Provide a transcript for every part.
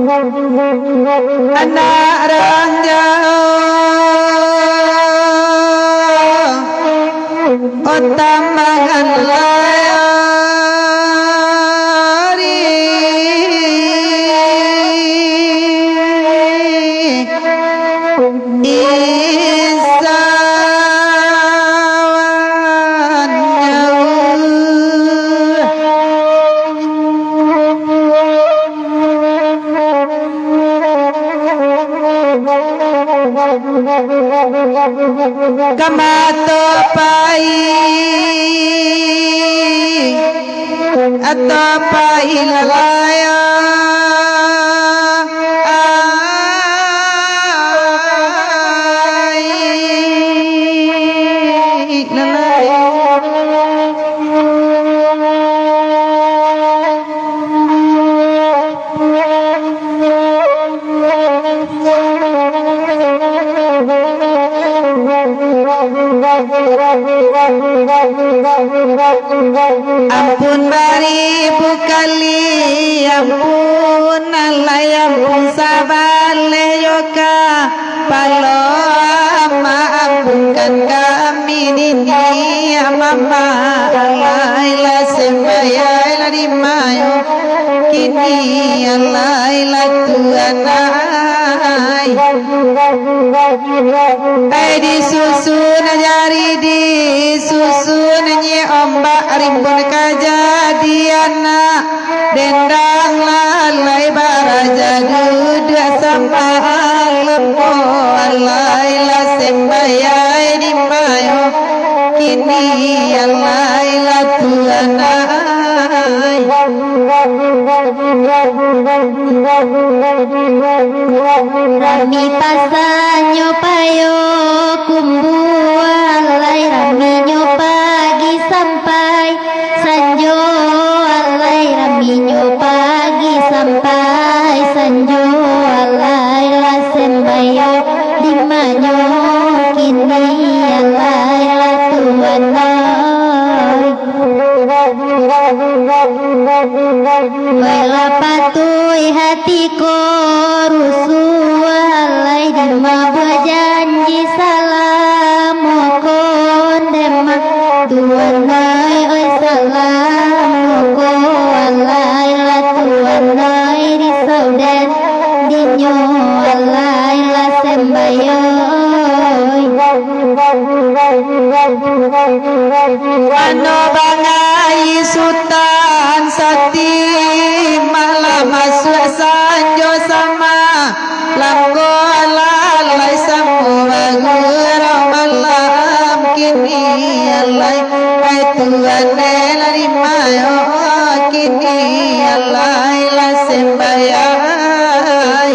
anak ranjau otamangan layari isawan kamato pai atau pai lalaya ampun beribu kali ampun alai ampun sabale yoka palo maafkan kami dini mama alai la sembaya la dimayo kini alai la tuanai di susun jari di susun nyi ombak rimbun kejadian dendang lalai baraja dua sama lepo alai la sembayai di mayo kini alai la tuanai rami pasanyo payo kumbu alai raminyo pagi sampai sanjo alai raminyo pagi sampai sanjo alai la sembayo dimanyo kini alai la tuanai bela patui hatiku rusuh alai dima berjanji salam mokon dema tuanai oi salam moko alai la tuanai risau dan dinyo alai la sembayo ano bangai sultan sati malam masuk sanjo sama langgo lalai semua geram malam kini alai hai tuan lari mayo kini alai la sembayai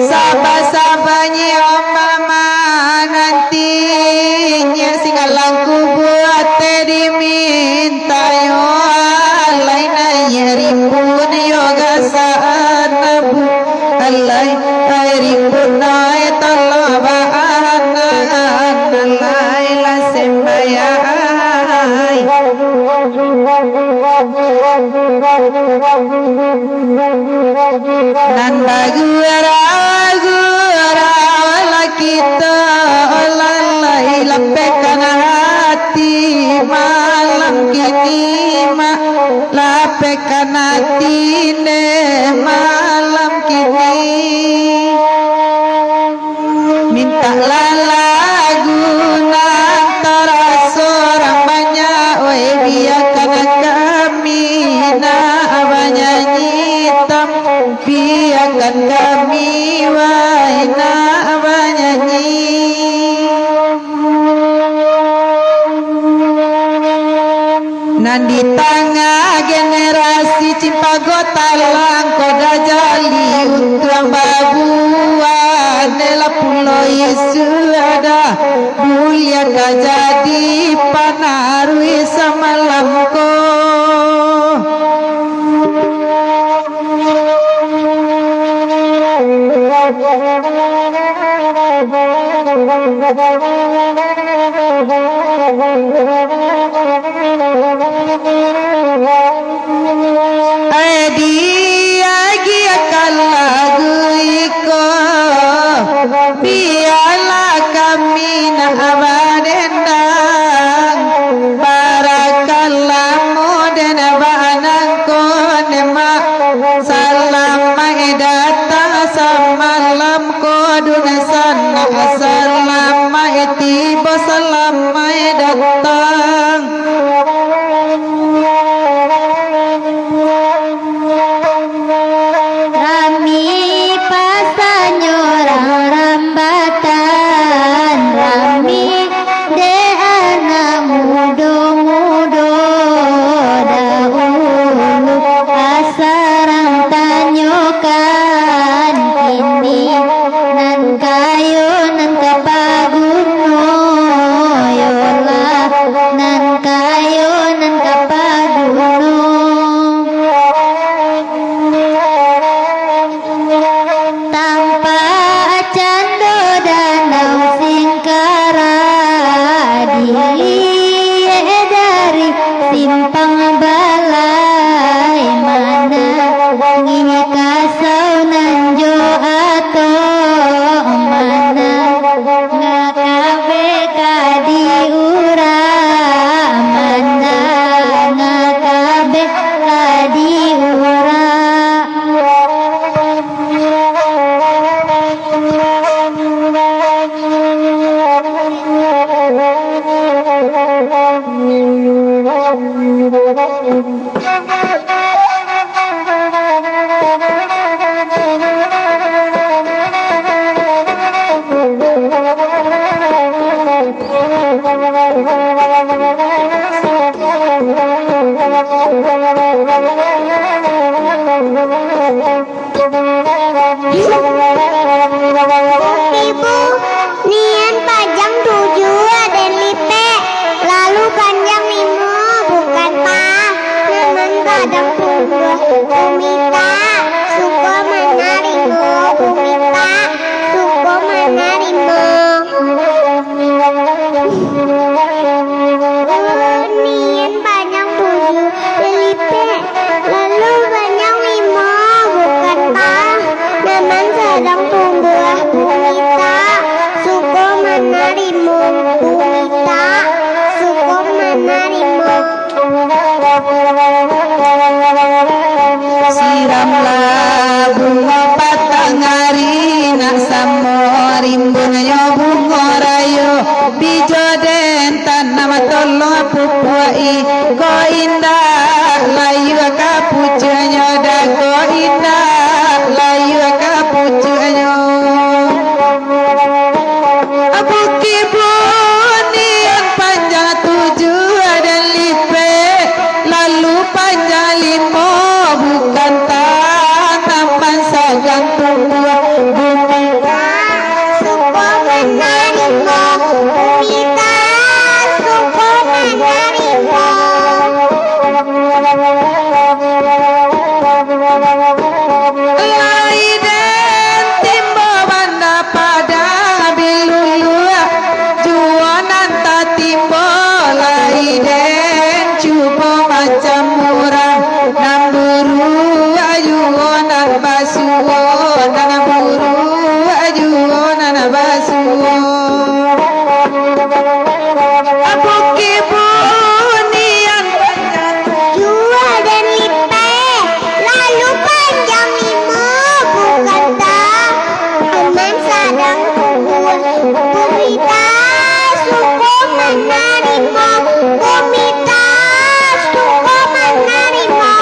sabar-sabarnya mama nantinya singalangku buat diminta yo alai nanya rimbun yoga sanabu alai rimbun nai talabaan alai la sembayai nan bagura kita lalai lapekan hati malam kini lapekan hati ne malam kini minta lagu antara seorang banyak oi biarkan kami banyanyi biarkan kami waina banyanyi nan di tengah generasi cimpago talang koda jali untuk babuan nela pulau Yesu ada mulia kajadi panarui samalamko dia Ibu, nian panjang 7 dan lipe, lalu panjang 5 bukan pak. Naman padang 2 kumita, suko manarimo kumita, suko manarimo. Nian panjang 7 dan lipe, lalu panjang 5 bukan pak. Naman sedang tumbuh kumita, suko manarimo kumita, suko manarimo. Siramlah bunga patangari nak samo rimbun yo bunga rayo bijo den tanam tolong pupuai ko indah layu ka pucanya da ko indah layu ka pucanya abuki buni yang panjang 7 dan lipe lalu panjang 5 bukan tanaman sedang tumbuh bumi Suko manarimo kumita, suko manarimo. laiden timbo banda pada bilulu juanan tak timbo laiden cubo macam murah namburu ayuonan basuo namburu ayuonan basuo abuki bunian Jua dan lipe, lalu panjang 5 bukan tak. Aman sedang tumbuh kumita, suko manarimo kumita, suko manarimo.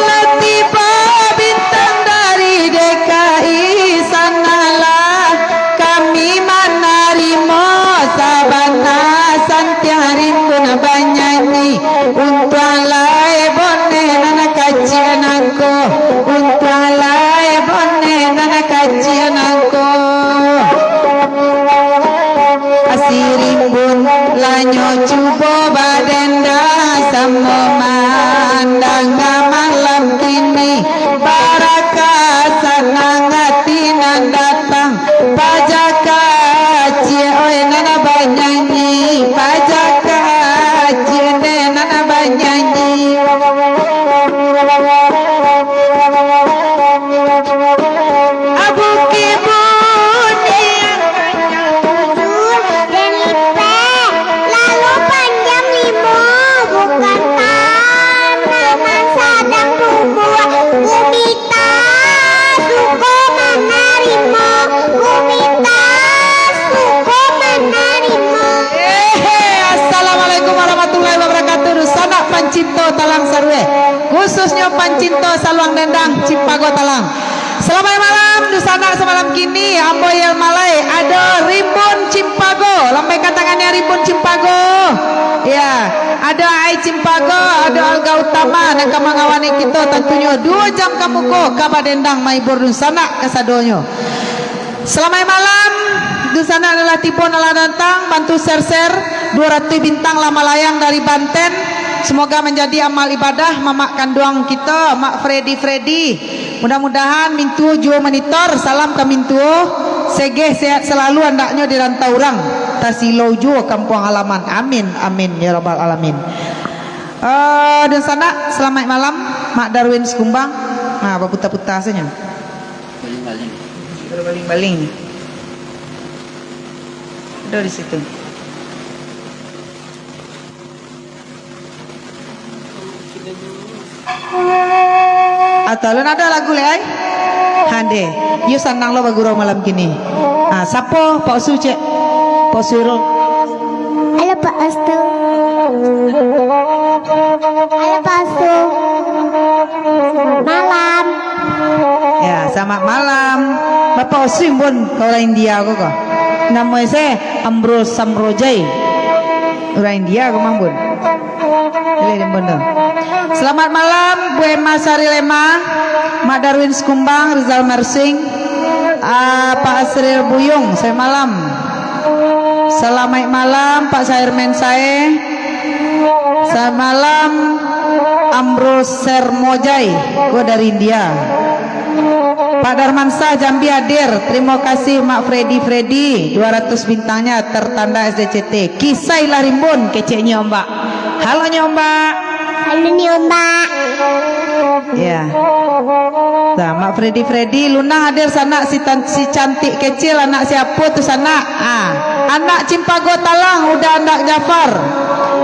Latifa bintang dari DKI sanalah kami manarimo sabana santiarin pun banyanyi untuk alai bone nana kajian aku untuk alai bone nana kajian aku asirimbun lanyo cubo badenda samo mandang malam kini baraka sanangati nan datang pajaka cie oi nana banyanyi pajaka cie nana banyanyi abuki buni Dan lipe, lalu panjang 5 bukan tanaman sedang tumbuh kumita, suko manarimo kumita, suko manarimo. Assalamualaikum warahmatullahi wabarakatuh. Dusana Pancinto Talang Sarwe, khususnya Pancinto Saluang Dendang Cipago Talang. Selamat malam Dusana semalam kini Amboyel Malay ada Rimbun Cimpago. Lambaikan tangannya Rimbun Cimpago. Ya, ada Ai Cimpago, ada Alga Utama dan kamangawani kita tentunya 2 jam kamu ko kabadendang maibur Dusana kasadonyo. Selamat malam. Dusana adalah tipe nala datang bantu share 200 bintang lama layang dari Banten. Semoga menjadi amal ibadah mamak kanduang kita, Mak Freddy. Mudah-mudahan mintu juo monitor salam ke mintu. Segeh sehat selalu andaknya di rantau orang. Tasilo juo kampung halaman. Amin amin ya rabbal alamin. Dan sana selamat malam Mak Darwin Sekumbang. Nah, puta-puta saja. Baling-baling. Ada di situ. Atau lu ada lagu le ay? Hande. You sanang lo baguro malam kini. Ah, sapo Pak Su cek. Pak Surul. Halo Pak Astu. Halo Pak Astu. Malam. Ya, selamat malam. Bapak Osim pun ke orang India kok. Namanya saya Ambrose Samrojai. Orang India kemang bun. Rimbun tuh. Selamat malam Bu Emma Sarilema, Mak Darwin Skumbang, Rizal Mersing, Pak Asril Buyung. Saya malam. Selamat malam Pak Sairmen saya. Selamat malam Amro Sermojai, gue dari India. Pak Darmansyah Jambi hadir. Terima kasih Mak Freddy 200 bintangnya tertanda SDCT. Kisailah Rimbun keceknya Mbak. Halo Mbak. Halo Mbak. Ya. Nah, Mak Freddy Luna hadir sana si cantik kecil anak siapa tuh sana? Anak Cimpago Talang udah anak Jafar.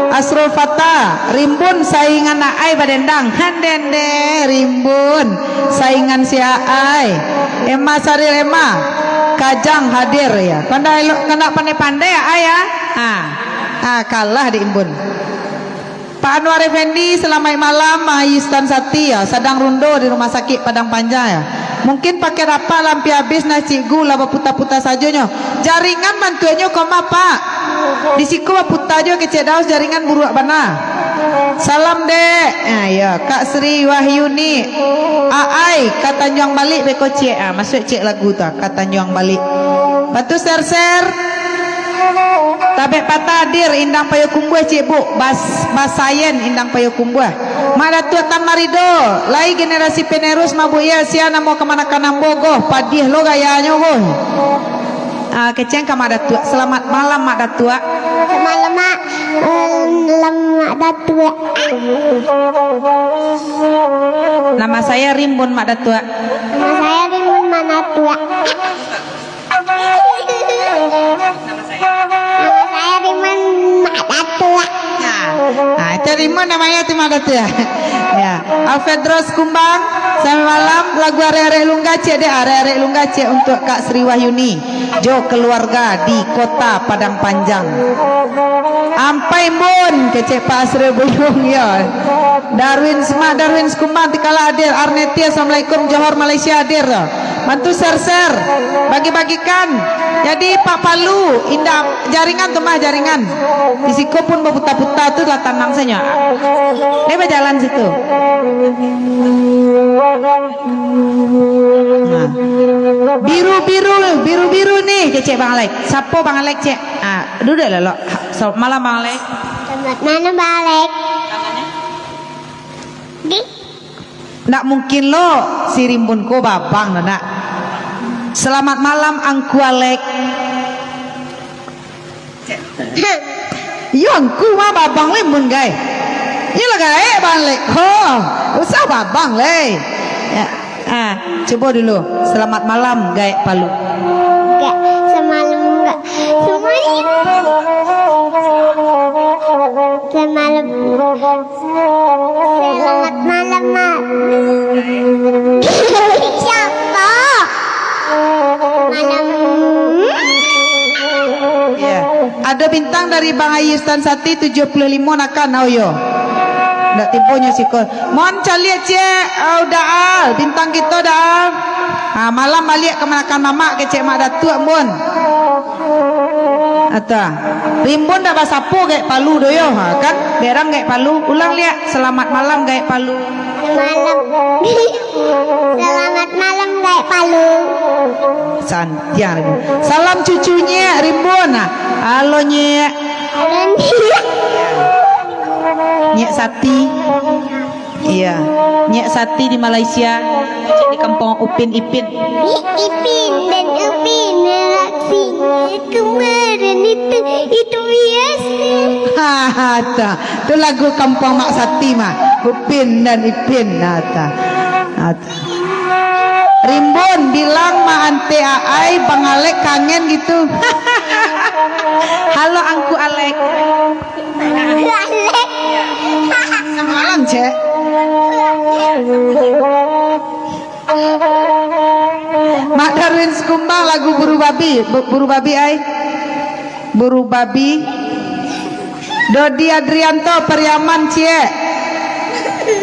Asrul Fatah, Rimbun saingan Ai badendang. Handende Rimbun saingan si Ai. Emma Saril Emma Kajang hadir ya. Kena pandai-pandai ya Ai ya. Kalah di Rimbun. Pak Anwar Effendi, selamat malam. Mahayistan Sati ya, sedang rundo di rumah sakit Padang Panjang ya. Mungkin pakai apa lampi habis nasi gula puta-puta saja nyo. Jaringan bantuannya koma Pak. Di siku puta aja kecek daus jaringan buruak bana. Salam dek. Ya Kak Sri Wahyuni. Ai kata nyuang balik beko cek. Masuk cek lagu ta kata nyuang balik. Batu ser-ser. Tabek patah hadir indang payo kumbuh cik bu basayen indang payo kumbuh Mada tua Tamarido lai generasi penerus mabu ya siana mau kemana kanambogo padih lo gayanya go keceng kamada tua. Selamat malam Mak Datua. Selamat Datua. Nama saya Rimbun Mak Datua. Nama saya Rimbun Mak Datua. Nama saya Rimbun Mak Datua. Itu Rimbun namanya itu Mak Datua. Ya, Alfedros Kumbang. Selamat malam lagu arek-arek Lunggace deh, arek-arek Lunggace untuk Kak Sri Wahyuni. Jo keluarga di kota Padang Panjang. Ampai Mun kecek Pak Asri Buyung ya. Darwin Skumbang tikala hadir. Arnetia Assalamualaikum Johor Malaysia hadir. Bantu share bagi-bagikan. Jadi Pak Palu indah jaringan tuh mah jaringan. Di siku pun berputar-putar tuh lah tanang saja. Dia berjalan situ. Nah. Biru nih kecek Bang Alek. Sapo Bang Alek cek. Dulu dah lo. Malam Bang Alek. Selamat malam Bang Alek. Nggak mungkin lo si Rimbun ko babang nak. Selamat malam Angku Alek. Yo angku mah babang Rimbun gay. Ini lah gay Bang Alek. Usah babang le. Ya. Coba dulu. Selamat malam gay Palu. Enggak, semalam enggak. Semuanya. Semalam. Selamat malam, Mak. Siapa? Malam. Ya. Ada bintang dari Bang Ayistan Sati 75 nakan yo. Ndak timponya sikol. Mon caliat cek. Udah bintang kita dah. Malam balik ke makan mamak ke cek Mak Datuk mun. Ata. Rimbun dah basapu gek Palu doyo kan? Berang gek Palu. Ulang lihat. Selamat malam gek Palu. Malam. Selamat malam gek Palu. Santiang Rimbun. Salam cucunya Rimbun. Halo Nyek. Halo Nyek. Nyek Sati. Iya, Nyek Sati di Malaysia. Cek di kampung Upin Ipin. Ipin dan Upin reaksinya kemarin itu biasa. Itu lagu kampung Mak Sati mah. Upin dan Ipin Rimbun bilang Mak Ante Ai Bang Alek kangen gitu. Halo Angku Alek. Alek. Semalam cek. Mak Darwin Skumbang lagu buru babi ai. Buru babi. Dodi Adrianto Periaman cie.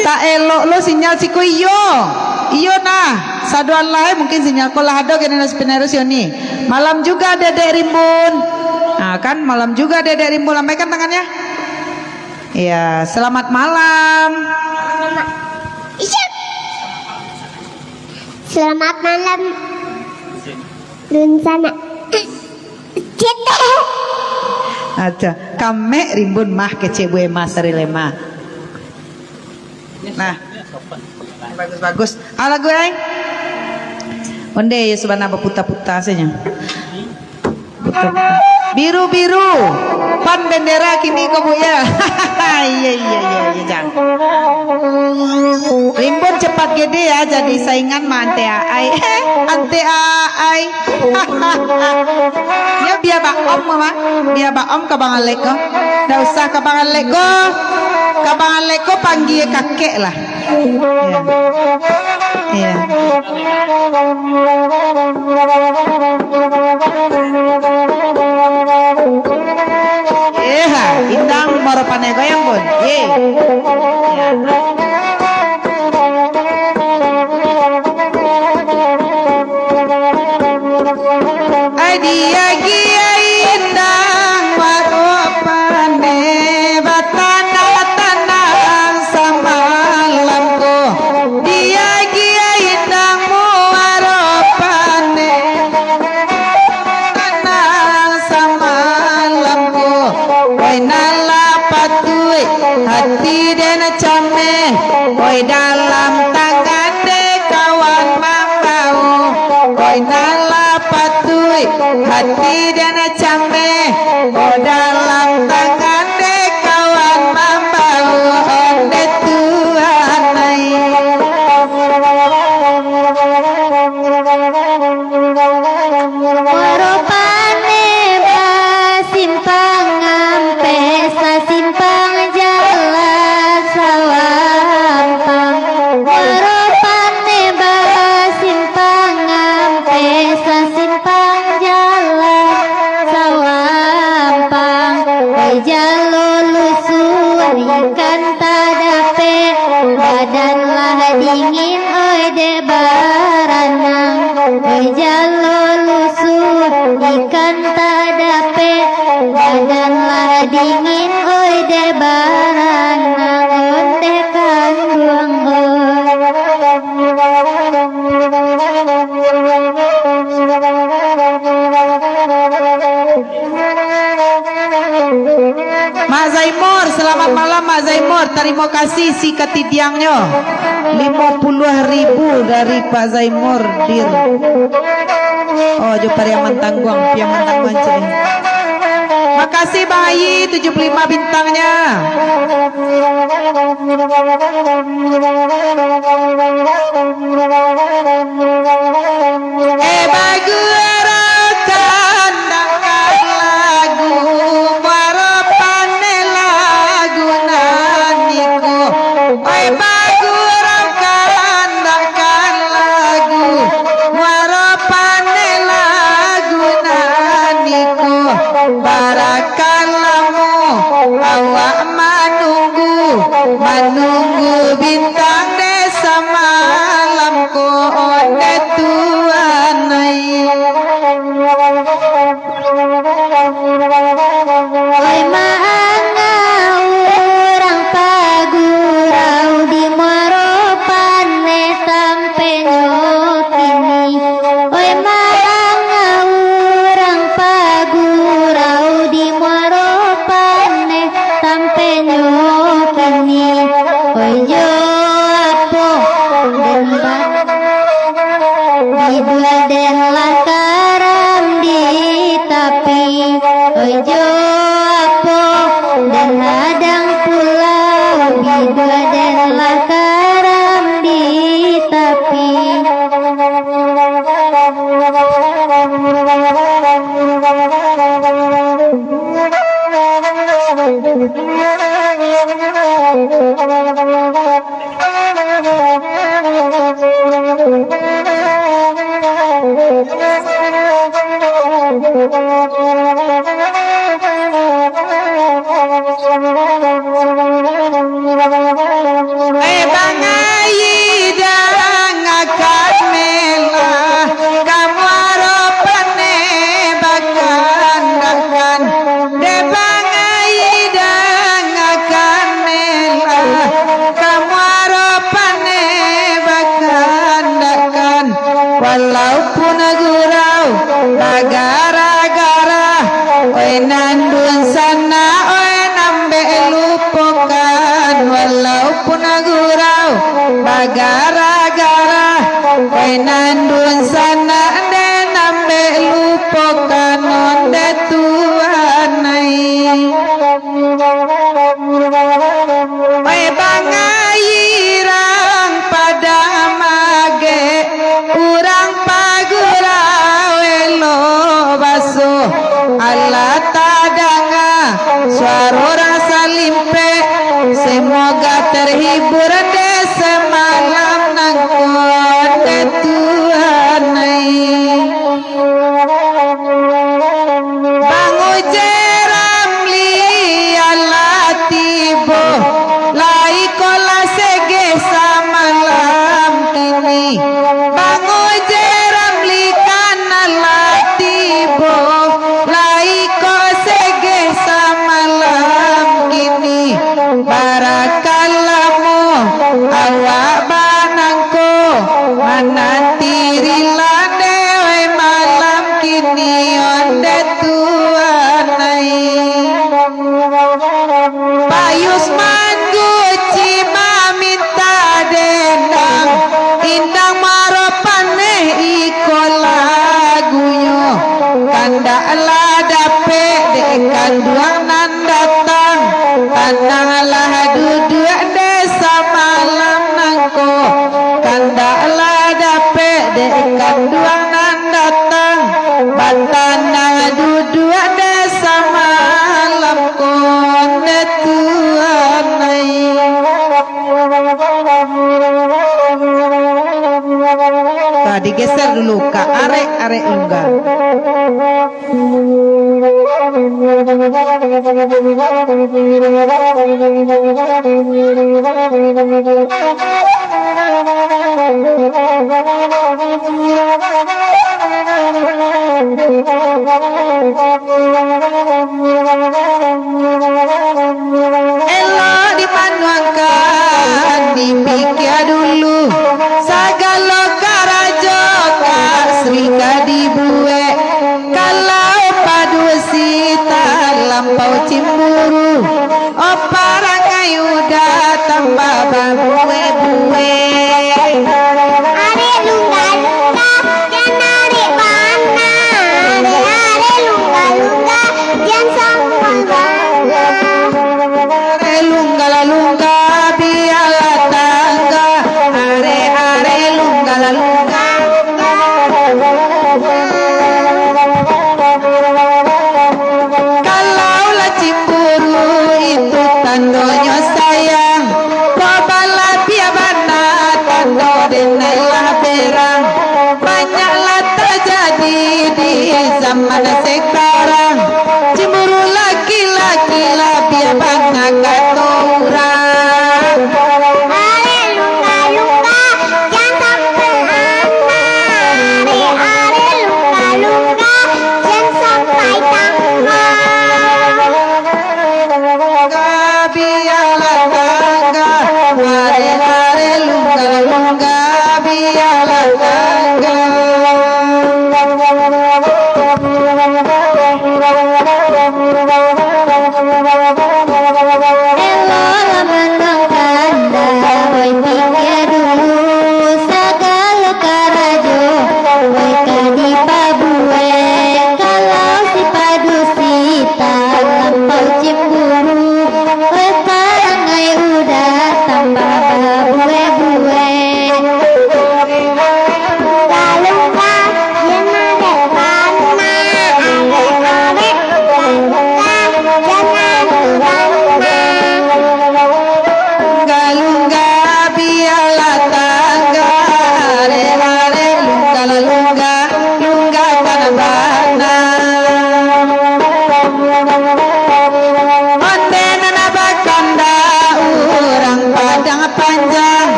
Tak elok lo sinyal siku iyo nah saduan lain mungkin sinyal kolah ada generasi penerus yoni. Malam juga Dedek Rimbun. Nah, kan malam juga Dedek Rimbo, lambaikan tangannya. Iya, selamat malam. Isyuk. Selamat malam. Dun sana. Cete. Aja, kame rimbun mah kece bue mas lema. Nah, bagus-bagus. Ala gue aing. Onde ya subana puta-puta saja. Biru-biru. Pan bendera kini kau ya. Iya jang. Rimbun cepat gede ya jadi saingan mah ante ai. Ante ai. Ya biar baom mah. Biar baom kabangan leko. Nggak usah kabangan leko. Kabangan leko panggil kakek lah. Iya. Iya, indang moro panai goyang pun. Ye. Dia gia indang moro panai batana tanang samalamku. Dia gia indang moro panai tanang samalamku. Oi nala patui hati dan came. Oi dalam tangan de kawan mambau. Oi nala patui hati dan came. Oi dalam tangan de kawan mambau. Onde Tuhan ai. Waropane basimpang ampe sasimpang jalan sawampang. Waropane basimpang ampe sasimpang jalan sawampang. Jalo lusun ikan tadape badan lah dingin oi de baranang. Jalo lusun ikan tadape badan lah dingin oi de baranang. Onde kan buang Mak Zaimur, selamat malam Mak Zaimur. Terima kasih si ketidiangnya 50.000 dari Pak Zaimur dir. Oh, jo pariaman tangguang, piaman tangguang cek. Makasih Bang Ayi 75 bintangnya. Bagu kandangkan lagu marapane lagu naniku. Bagu kandangkan lagu marapane lagu naniku. Barakallahu awak menunggu bintang desa malamku. Onde Tuhan ai. Oi maanga urang pagurau di Maropane sampai nyokini. Oi maanga urang pagurau di Maropane sampai nyokini. Oi jo apo dembat di dua den lakaram di tapi. Oi jo apo dan hadang pulau di dua den lakaram di tapi. Bang Ayi dan akan mela kamu harapan bakan walaupun gurau bagara-gara oi nandun sana oi nambe lupakan walaupun gurau bagara-gara oi nandun sana de nambe lupakan onde tuanai oi bangayirang pada mage urang pagurau elo baso Allah tadanga suara orang salimpe semoga terhibur de semalam nangkon de Tuhanai bangu jeram li Allah tibo lai kola sege samalam kini bangu jeram li kanala tibo lai ko sege samalam kini barakalamu awak banangko manantirila dewe malam kini onde tuanai Payus manguci maminta dendang indang maropane iko laguyo kanda dape dekan duang nan datang kandang lah duduk desa malam nangko kanda dape dekan duang nan datang batana duduk desa malam konde tuanai tadi geser dulu ke arek lunggar elo dipanuangkan dipikir dulu sagala karajo kasri kadibue kalau padu sita lampau cimburu oparangai udah tambah bue-bue Are lungga-lungga jan are bana are lungga-lungga jan sampai bana lungga biala tangga are lungga kalau lah cimburu itu tandanya sayang kobala biabana tando denailah berang banyaklah terjadi di zaman sekarang cimburu laki-laki lah biabana kata orang are lungga-lungga jan sampai are lungga-lungga jan sampai tangga biar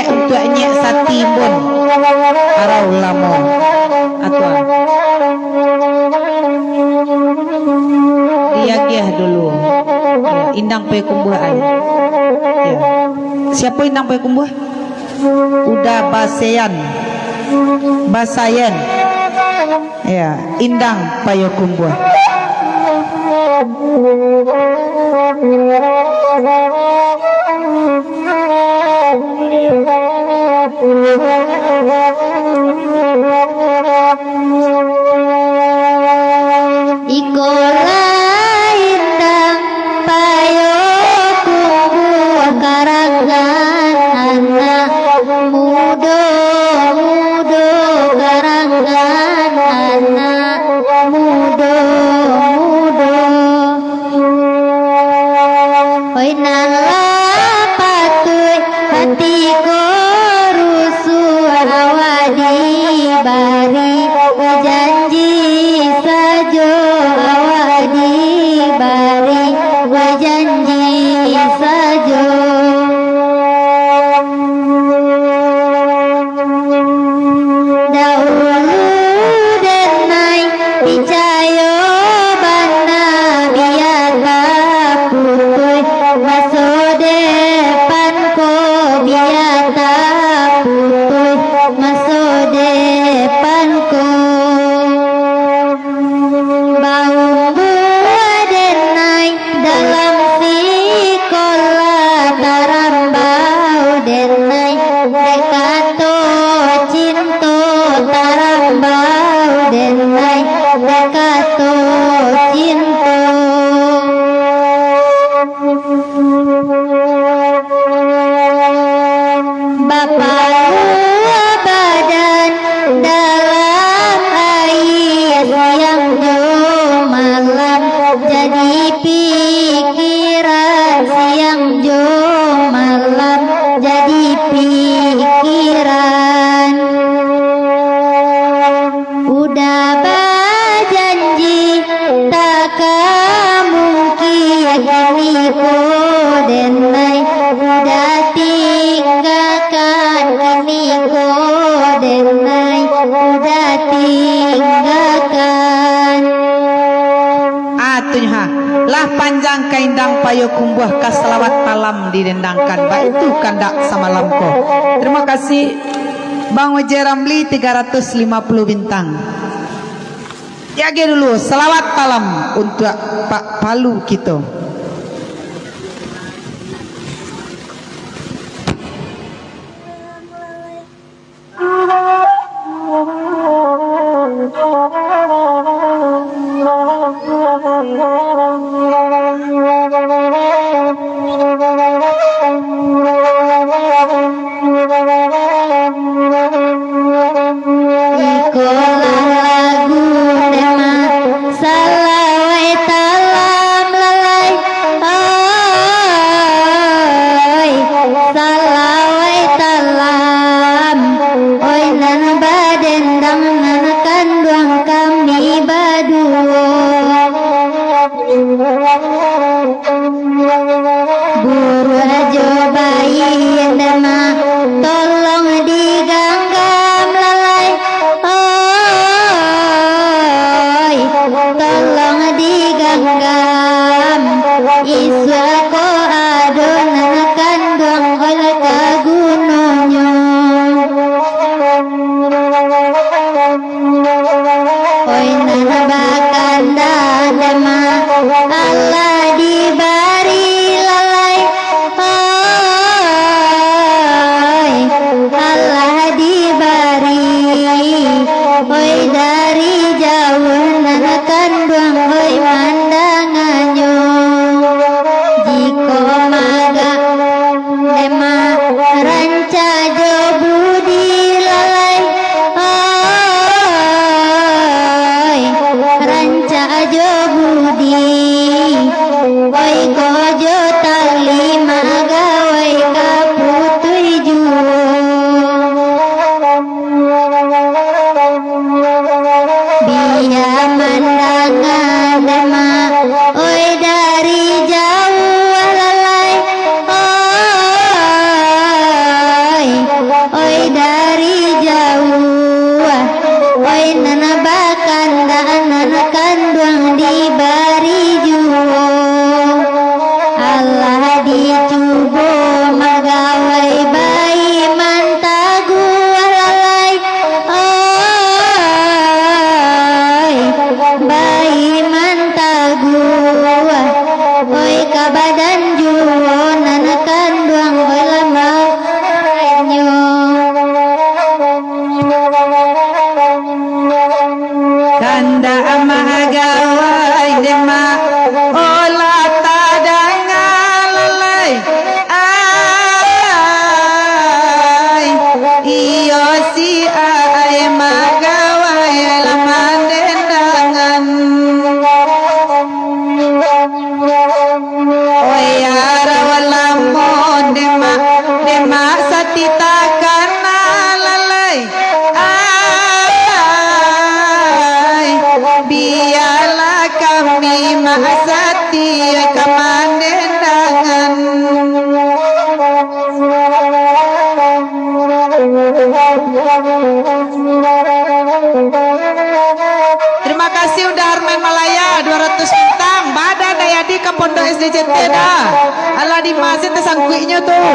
untuk nyek satimbun arau lamo atau diagih dulu ya, indang pe kumbuh ay ya. Siapa indang pe kumbuh udah basayan ya indang payo kumbuh Ikola indang payo kumbuh karangan anak mudo karangan anak mudo oi nala patuh hati korusu awadi bari janji sajo awadi bari janji sajo dahulu denai picayo bana biata putui maso depan ko biata putui maso depan ko bau denai dalam sekolah tarambau denai dekato cinto tarambau denai dekato cinto Bapak badan dalam air yang jauh malam jadi pikiran siang jauh malam jadi pikiran udah berjanji tak mungkin ini kodenai udah tinggalkan ini kodenai udah tinggalkan atunya lah panjang kaindang payo kumbuh kaselawat talam didendangkan baik itu kandak samalam ko. Terima kasih Bang Oje Ramli 350 bintang. Jaga dulu selawat talam untuk Pak Palu kita. Ikolah lagu tema salawai talam lalai kanda magaway dema ola tadangalalay ay iyo si ay magaway laman dendangan oyara walamon dema satita kanalalay ay biarlah kami maasati kamandendangan terima kasih udah Armen Malaya 200 bintang badan Dayadi ke Pondok SDCT dah ala di masjid tersangkuinya tuh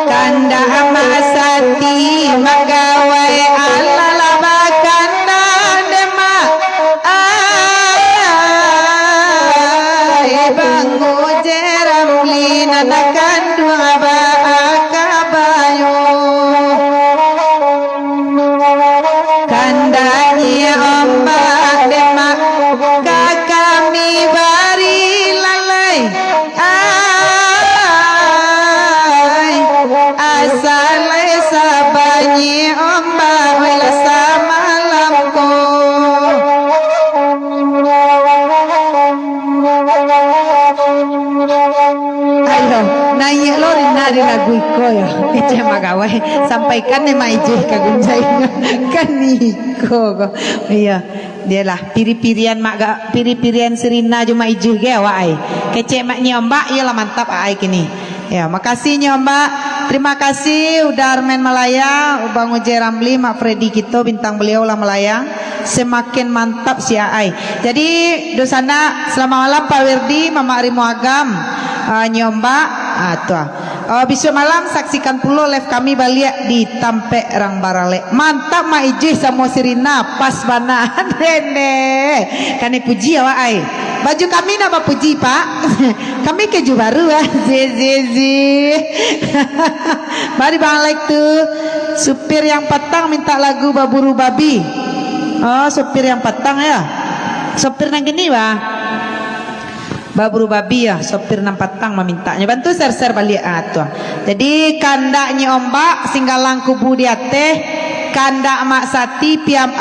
kanda masati magawai ala labakanda dema ay bangu jeramli nanakan dua akabayo kandanya ombak dema kakami bari lalai ay asalai sabanyi ombak wala samalamko ayo nanya lo nari lagu iko ya kece magawai sampaikan nih maije kagunjai kan niko kok iya dia lah piri-pirian mak piri-pirian Serina cuma ijuh ge wae kece mak nyombak iya lah mantap ai kini ya makasih nyombak terima kasih udah Armen Malaya Bang Uje Ramli Mak Freddy kita bintang beliau lah Malaya semakin mantap si ai jadi dosana selamat malam Pak Wirdi Mama Ari Muagam nyombak tuh besok malam saksikan pula live kami balik di Tampe Rang Barale mantap Mak Ijih sama Serina pas bana Rene kan puji awak ai baju kami nama puji Pak kami keju baru zizi mari Bang Lek tuh supir yang petang minta lagu Baburu Babi oh supir yang petang ya supir nang gini Baburu Babi ya sopir nampatang memintanya bantu share balik tuh jadi kandaknya ombak singgalang kubu dia teh kandak mak sati piam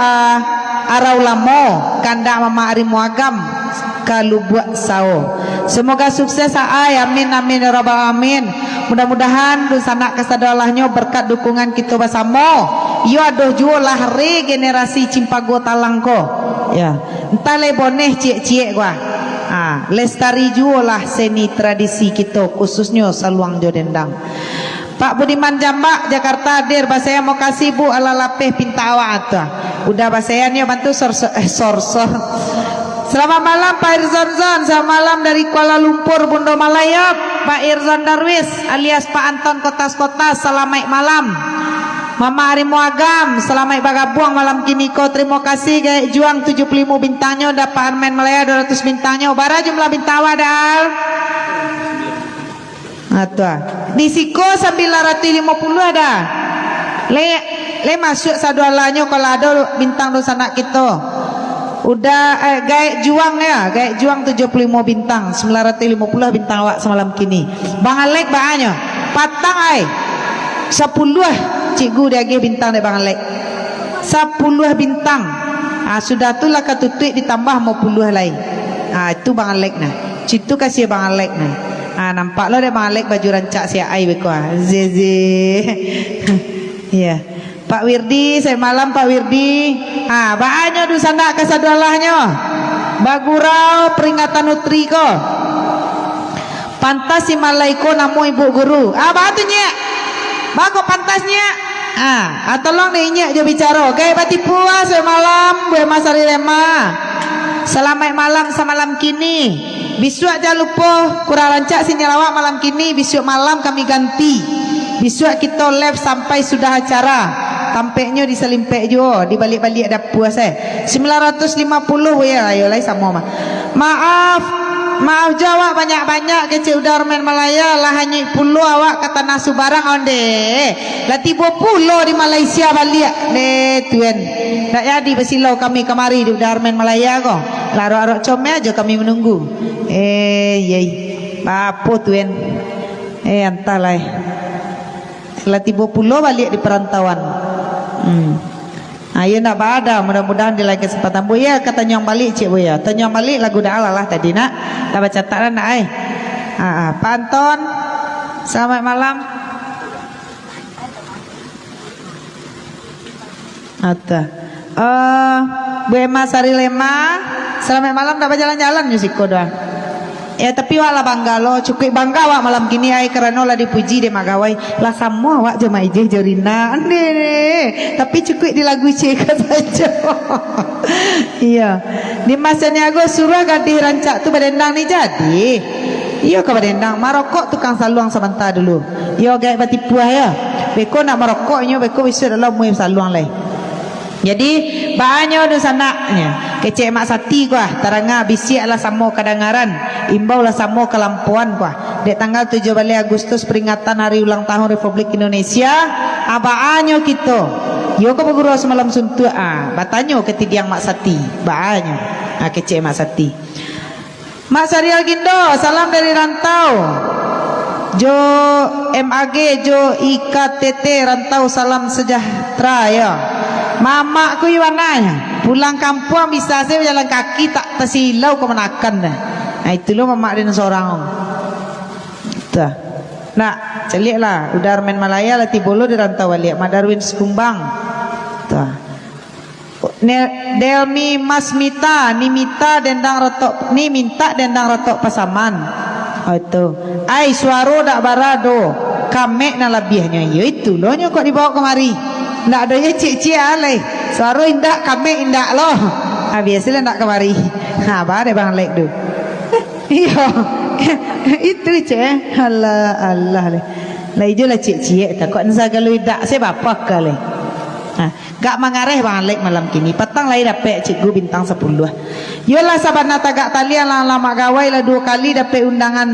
araulamo kandak mama Ari Muagam kalubuak sao semoga sukses ai amin amin ya rabbal amin mudah-mudahan dusana kesadalahnya berkat dukungan kita bersama yo aduh jualah regenerasi Cimpago Talangko ya entah leboneh cie-cie gua lestari jualah seni tradisi kita khususnya Saluang Jodendang Pak Budiman Jambak Jakarta hadir bahasa mau kasih Bu ala lapeh pinta awak udah bahasa nya bantu sorsor selamat malam Pak Irzon selamat malam dari Kuala Lumpur Bundo Malaya Pak Irzon Darwis alias Pak Anton Kotas-Kotas selamat malam Mama Ari Muagam selamat bagabuang malam kini ko terima kasih gaya juang 75 bintangnya dapat Armen Malaya 200 bintangnya bara jumlah bintang wadal atau di Siko 950 ada le masuk sadualannya kalau ada bintang dosa anak kita udah gaya juang ya gaya juang 75 bintang 950 bintang awak semalam kini Bang Alek bahannya patang ay 10 cikgu dia bintang dari Bang Alek 10 bintang sudah tu lah katutup ditambah mau puluh lain itu Bang Alek nah situ kasih Bang Alek nah nampak lo deh Bang Alek baju rancak si ai bekwa zeze ya Pak Wirdi saya malam Pak Wirdi bahannya dusana kasadalahnya bagurau peringatan nutri ko pantas si malaiko namo ibu guru batunya bago pantasnya tolong nih nyak jo bicara oke bati puas malam gue masari lema selamat malam semalam kini besok jangan lupa kurang rancak sini lawak malam kini besok malam kami ganti besok kita live sampai sudah acara tampaknya di selimpek jo di balik-balik ada puas 950 ya ayo lah sama maaf Maaf jawab banyak-banyak kecil udah main Malaya lah hanya pulau awak kata nasu barang onde. Lah tiba pulau di Malaysia balik ne tuan. Tak jadi bersilau kami kemari di udah main Malaya ko. Larok-larok comel aja kami menunggu. Yey. Apa tuan? Entahlah. Lah tiba pulau balik di perantauan. Ayo nak ada mudah-mudahan di lain kesempatan Buya kata nyong balik cik Buya. Tanyong balik lagu dah lah tadi nak. Dah baca tak nak Pak Anton. Selamat malam. Ada. Bu Emma Sari Lema. Selamat malam dah jalan-jalan Yusiko dah. Ya tapi wala bangga lo cukup bangga wak malam kini ai kerana lah dipuji de magawai lah semua wak jema ije jorina ande tapi cukup di lagu cek saja. Iya di masa ni aku surah ganti rancak tu badendang ni jadi iya ke badendang marokok tukang saluang sebentar dulu iya gaya batipuah ya beko nak marokoknya beko bisa dalam muim saluang lai. Jadi banyak di sananya kecek mak sati kuah taranga bisik lah samo kadangaran imbau lah samo kelampuan kuah dek tanggal 7 Agustus peringatan hari ulang tahun Republik Indonesia abaanyo kita yo ko guru semalam suntu batanyo ke tidiang mak sati baanyo kecek mak sati Mak Sarial Gindo salam dari rantau Jo MAG Jo IKTT rantau salam sejahtera ya. Mamaku iwananya pulang kampung bisa saya jalan kaki tak tersilau ke menakan dah. Nah itu lo mamak dia seorang. Tuh. Nak celik lah udah main Malaya lah tibolo di rantau balik Madarwin Sekumbang. Tuh. Delmi Masmita Nimita dendang rotok ni minta dendang rotok pasaman. Oh itu. Ai suaro dak barado kamek na lebihnya. Ya itu lo nyo kok dibawa kemari. Ndak ada ya cik-cik alai. Suara indak kami indak loh. Biasalah ndak kemari. Bare bang lek tu. Iya. Itu cik. Allah le. Lah ijolah cik-cik takut nsa kalau indak saya bapak kali. Gak mangareh bang lek malam kini. Petang lai dapat cikgu bintang 10. Yolah sabana tagak talian lah lama gawai lah 2 kali dapat undangan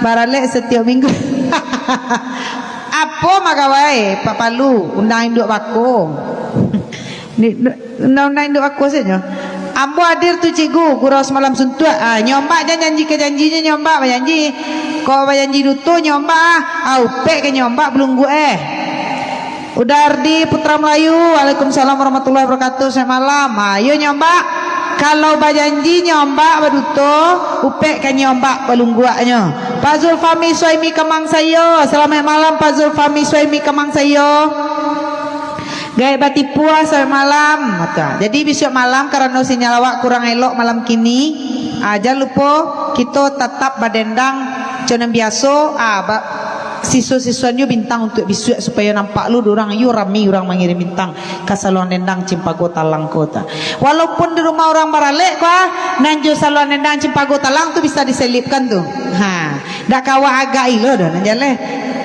baralek setiap minggu. Apa magawai Pak Palu undang induk bako undang induk bako saja ambo hadir tu cikgu gurau semalam suntuk nyombak dan janji ke janjinya nyombak janji kau janji dutu nyombak upek ke nyombak belum gue udah Ardi Putra Melayu Waalaikumsalam warahmatullahi wabarakatuh selamat malam ayo nyombak kalau bajanji nyombak baduto upek kan nyombak balungguaknya Pak Zulfami Suaimi Kemang sayo selamat malam Pak Zulfami Suaimi Kemang sayo gaya batipua selamat malam jadi besok malam karena sinyal awak kurang elok malam kini jangan lupa kita tetap badendang jangan biasa siswa-siswanya bintang untuk besok supaya nampak lu orang yu rami orang mengirim bintang ke saluan dendang Cimpago Talang kota walaupun di rumah orang baralek nanjo saluan dendang Cimpago Talang tu bisa diselipkan tu dak kawa agak ilo dah nanjale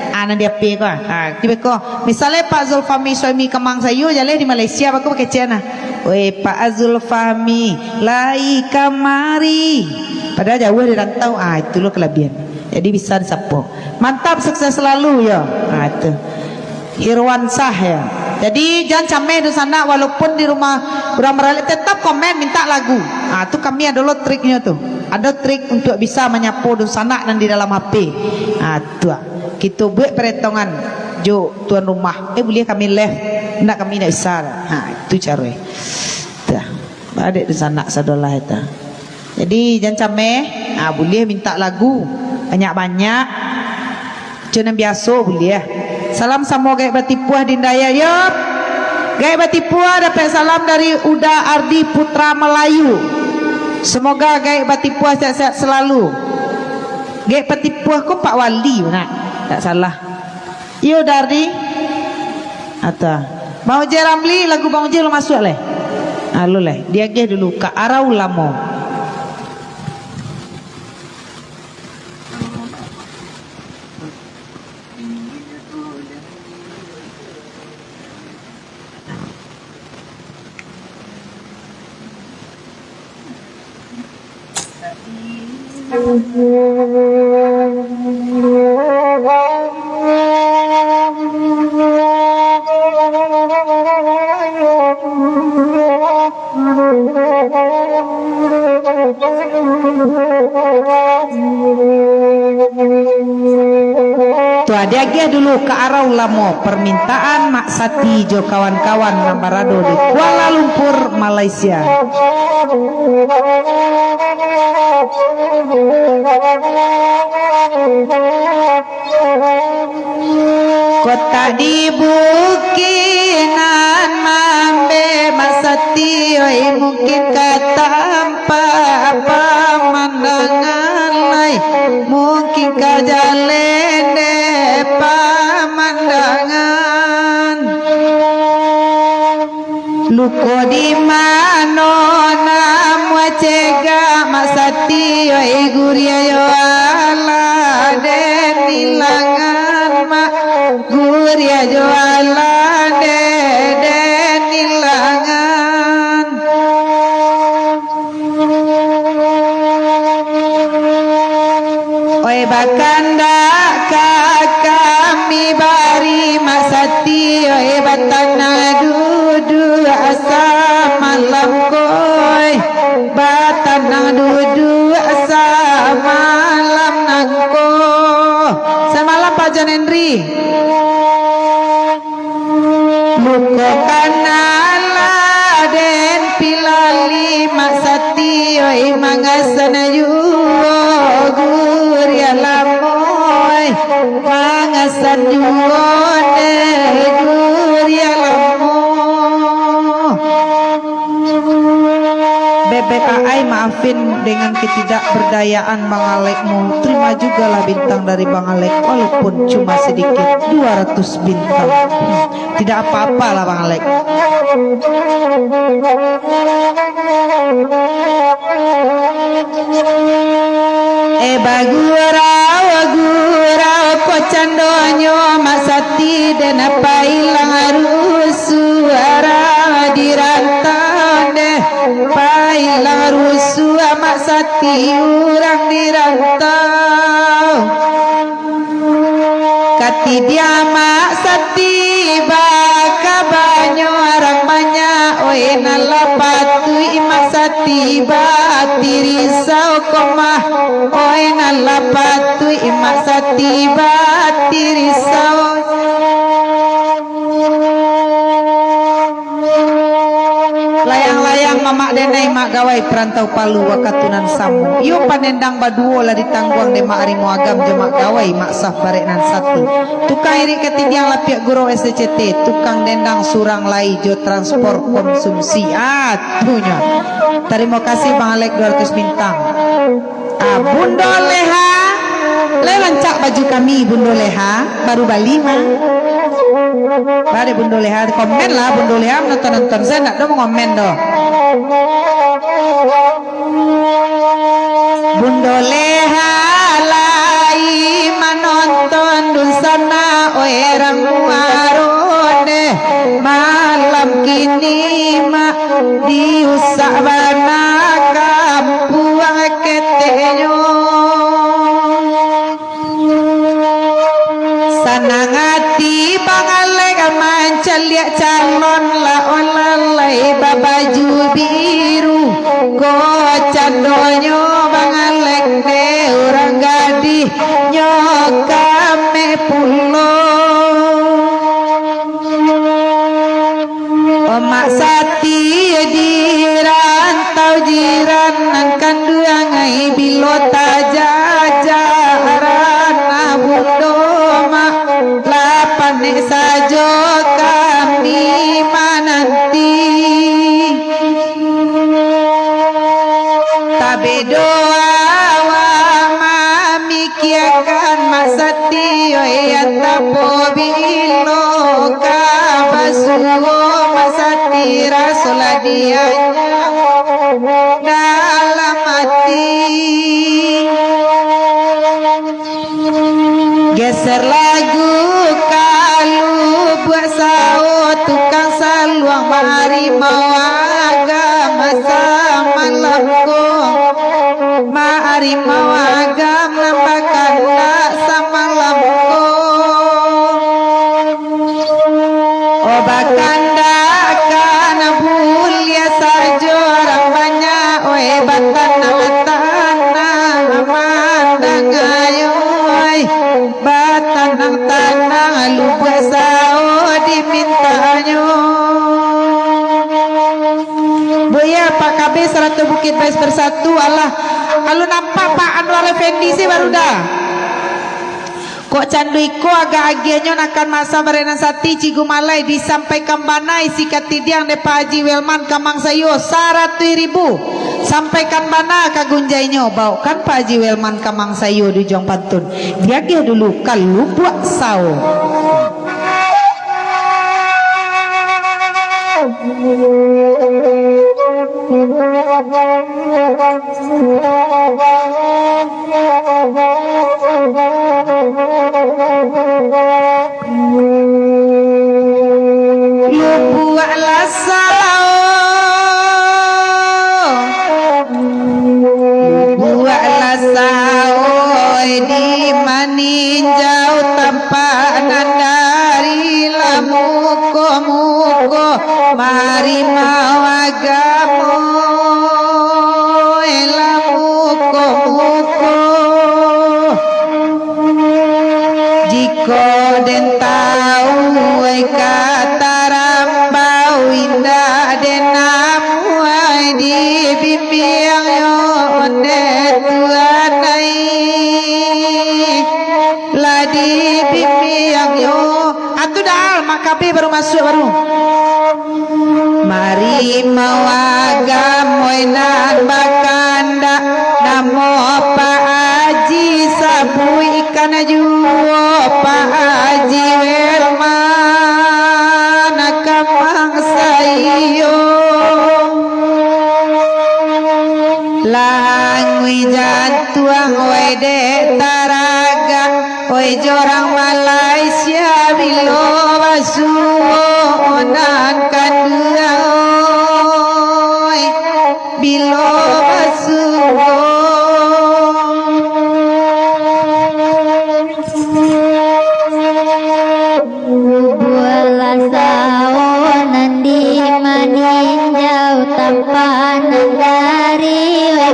ana dia pe tiba ko misalnya Pak Zulfami Suami Kemang sayu jale di Malaysia aku pakai cina oi Pak Zulfami lai kamari padahal jauh di rantau itu lo kelebihan jadi bisa disapo mantap sukses selalu ya itu Irwansah ya jadi jangan camai di sana walaupun di rumah orang beralih tetap komen minta lagu itu kami ada lo triknya tuh ada trik untuk bisa menyapu di sana dan di dalam HP itu kita buat perhitungan jo tuan rumah boleh kami left nak kami nak bisa itu cara ada di sana sadolah itu jadi jangan camai boleh minta lagu banyak-banyak jangan biasa boleh salam sama gaya batipuah dindaya yup gaya batipuah dapat salam dari Uda Ardi Putra Melayu semoga gaya batipuah sehat-sehat selalu gaya batipuah kok Pak Wali nak tak salah yo Uda Ardi atau Bang Uji Ramli lagu Bang Uji lo masuk leh lu leh dia geh dulu ke arah ulamo Tuh dia dulu ke arah ulamo permintaan Mak Sati jo kawan-kawan Nambarado di Kuala Lumpur, Malaysia. Kota di Bukinan Mambe Mak Sati oi mungkin katampa pemandangan lain mungkin kajalende pemandangan luko di mano namu cega Mak Sati oi guria yo ala den nilangan mak guria jo ala den nilangan oi bakanda kami bari Mak Sati oi batana dudu asa malam koi batana dudu asa malam nangko semalam Pak John Henry muko kanala den pilali Mak Sati oi mangasana yuo guria lamoy mangasan yuo de guria lamoy Bebek Ai maafin dengan ketidakberdayaan Bang Alekmu. Terima juga lah bintang dari Bang Alek walaupun cuma sedikit 200 bintang. Tidak apa-apa lah Bang Alek. Bagurau gurau ko candonyo Mak Sati dan apa ilang rusu ara dirantau pailang rusu Mak Sati urang dirantau kati dia Mak Sati baka banyo orang banyak oi nalapatui Mak Sati bati risau komah oi nalapatui Mak Sati bati risau layang-layang mamak denai mak gawai perantau Palu wakatunan samu iyo panendang baduo lah ditangguang de mak arimo agam je mak gawai mak saf bareknan satu tukang iri ketidiang lapiak guru SCT tukang dendang surang lai jo transport konsumsi atunya. Terima kasih Bang Alek 200 bintang. Bundo Leha lelancak baju kami Bundo Leha baru bali mah Bade Bundo Leha komen lah Bundo Leha nonton saya nak dong komen doh. Bundo Leha lai menonton dusana orang muarone malam kini mak diusak bana kampuang ketenyo sanangati Bang Alek mancaliak calon laon lalai babaju biru ko candonyo Bang Alek de orang gadih nyokame pulo Mak Sati dirantau jiran angkan duangai bilota jajaran bundo mak lapan sajo kami mananti tabe doa wa mamikiakan Mak Sati ya tapo bilo kabasuo Mak Sati rasuladianya dalam hati geser lagu kalu buat sao tukang saluang harimau agama sama lako harimau nang tanang lupa sao dimintanya. Boya Pak KB Seratu Bukit Bais Bersatu. Allah kalau nampak Pak Anwar Effendi sih baru dah kok canduiko agak agianyo akan masa berenan sati Cigu Malai disampaikan banai sikat tidiang de Pak Haji Welman Kamang Sayo 100.000 sampaikan bana kagunjainyo bau kan Pak Haji Welman Kamang Sayo di Jong Pantun dia dulu kalau buat sao. Buatlah sao, buatlah sao di maninjau tampanan dari lamuko-muko mari mawagamo lamuko-muko jiko den tau kata rambau indah den namuai di bimbing yo onde tuanai la di bimbing yo atu dal makabe baru masuk baru mari mawagam moinan bakanda namo Pak Haji sabu ikan juo Pak Haji Welman Kamang Sayo langui jantuang wede taraga oi jorang Malaysia bilo basuo onan kanduai bilo basuo buatlah sao nandi maninjau tampanan dari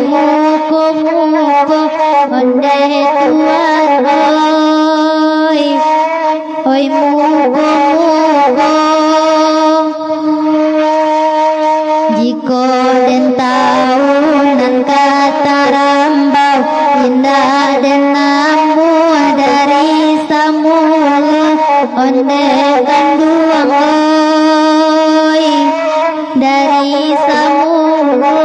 muko-muko onde tuan oi muko-muko jiko den tau nan kata rambau indah den namu dari samula onde kanduang dari samula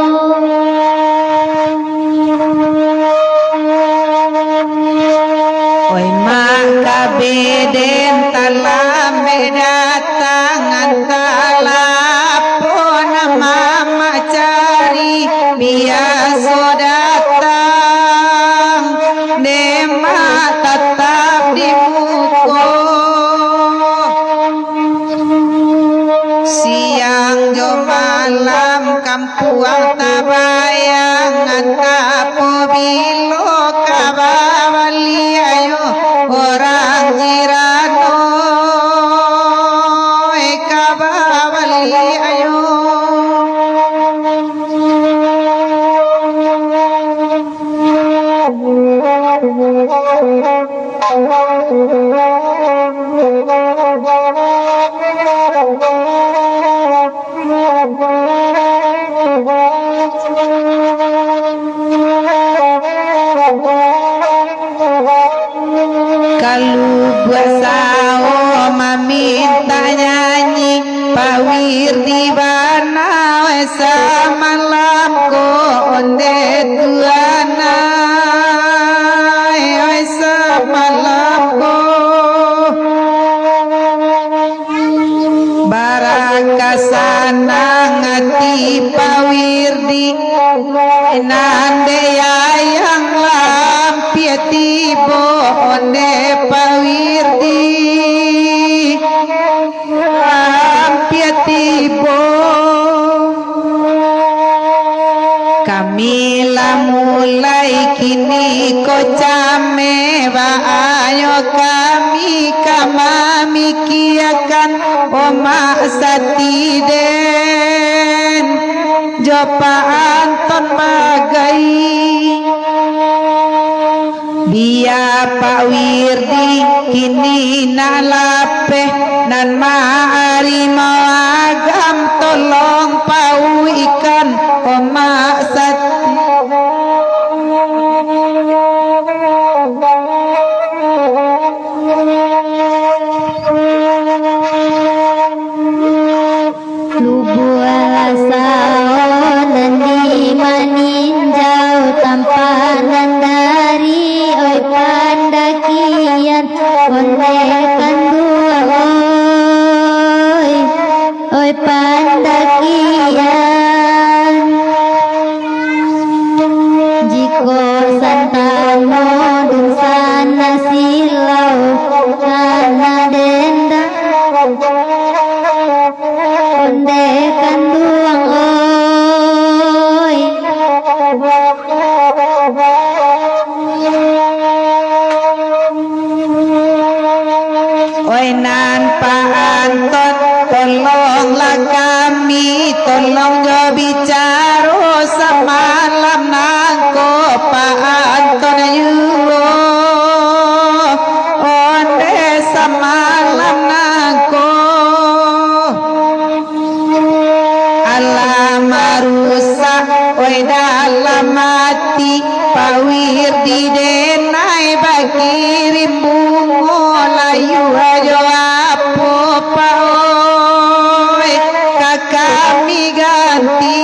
oi makabe den talame datangan talapona mama cari biasa datang dema tetap di muko siang jo malam kampuang tabayangan kapo bilo kabawali ayo orang jirano kabawali ayo kalau buat sao meminta nyanyi Pak Wirdi bana wesa malam ko onde tuana wesa malam ko barakasana ngati Pak Wirdi nande yang lampia tibo onde Pak Wirdi lampia tibo kami mulai kini ko came ayo kami kamami kiakan oma satiden Jopa Anton Magai Dia Pak Wirdi kini nalape nan maari mawagam tolong pau ikan omak sati lubu alasaon di maninjau tampanan dari oi pandakian ondekan dua oi pandakian jiko santano dun sana silau nana denda ondekan duang oi oi nan Pak Anton tolonglah kami tolong jo bicara semalam nangko Pak Anton yulo onde semalam nangko rusak oi dalam mati Pak Wirdi denai bakirim bungo layu ajo apo Pak oi kakami ganti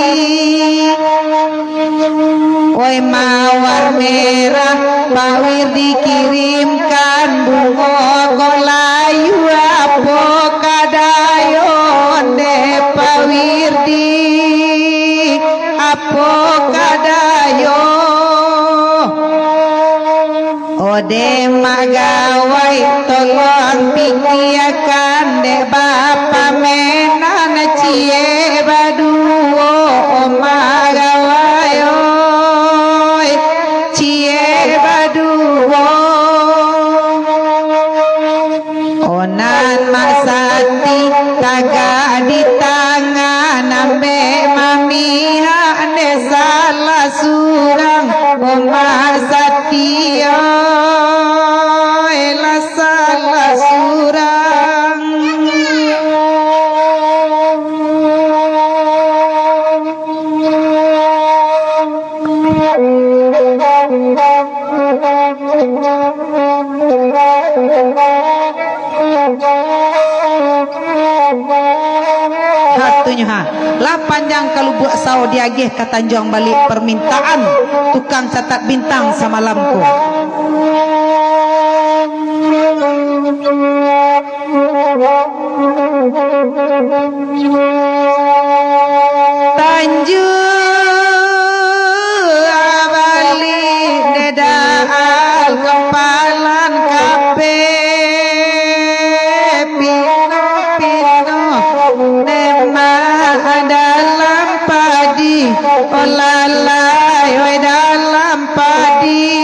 oi mawar merah Pak Wirdi kirimkan bungo kolayu apo kadayon de Pak Wirdi apo kadayo ode magawai tolong pikiakan de bapa menan cie baduo o magawai oi cie baduo onan masati taga di tangan ambe mamiha ane salah surang omah satio la salah surang hatunya ha lah panjang kalau buat sao diagih ke Tanjung balik permintaan tukang catat bintang semalamku Tanjung balik dedal kepalan kape pino pino dalam padi olalai oi dalam padi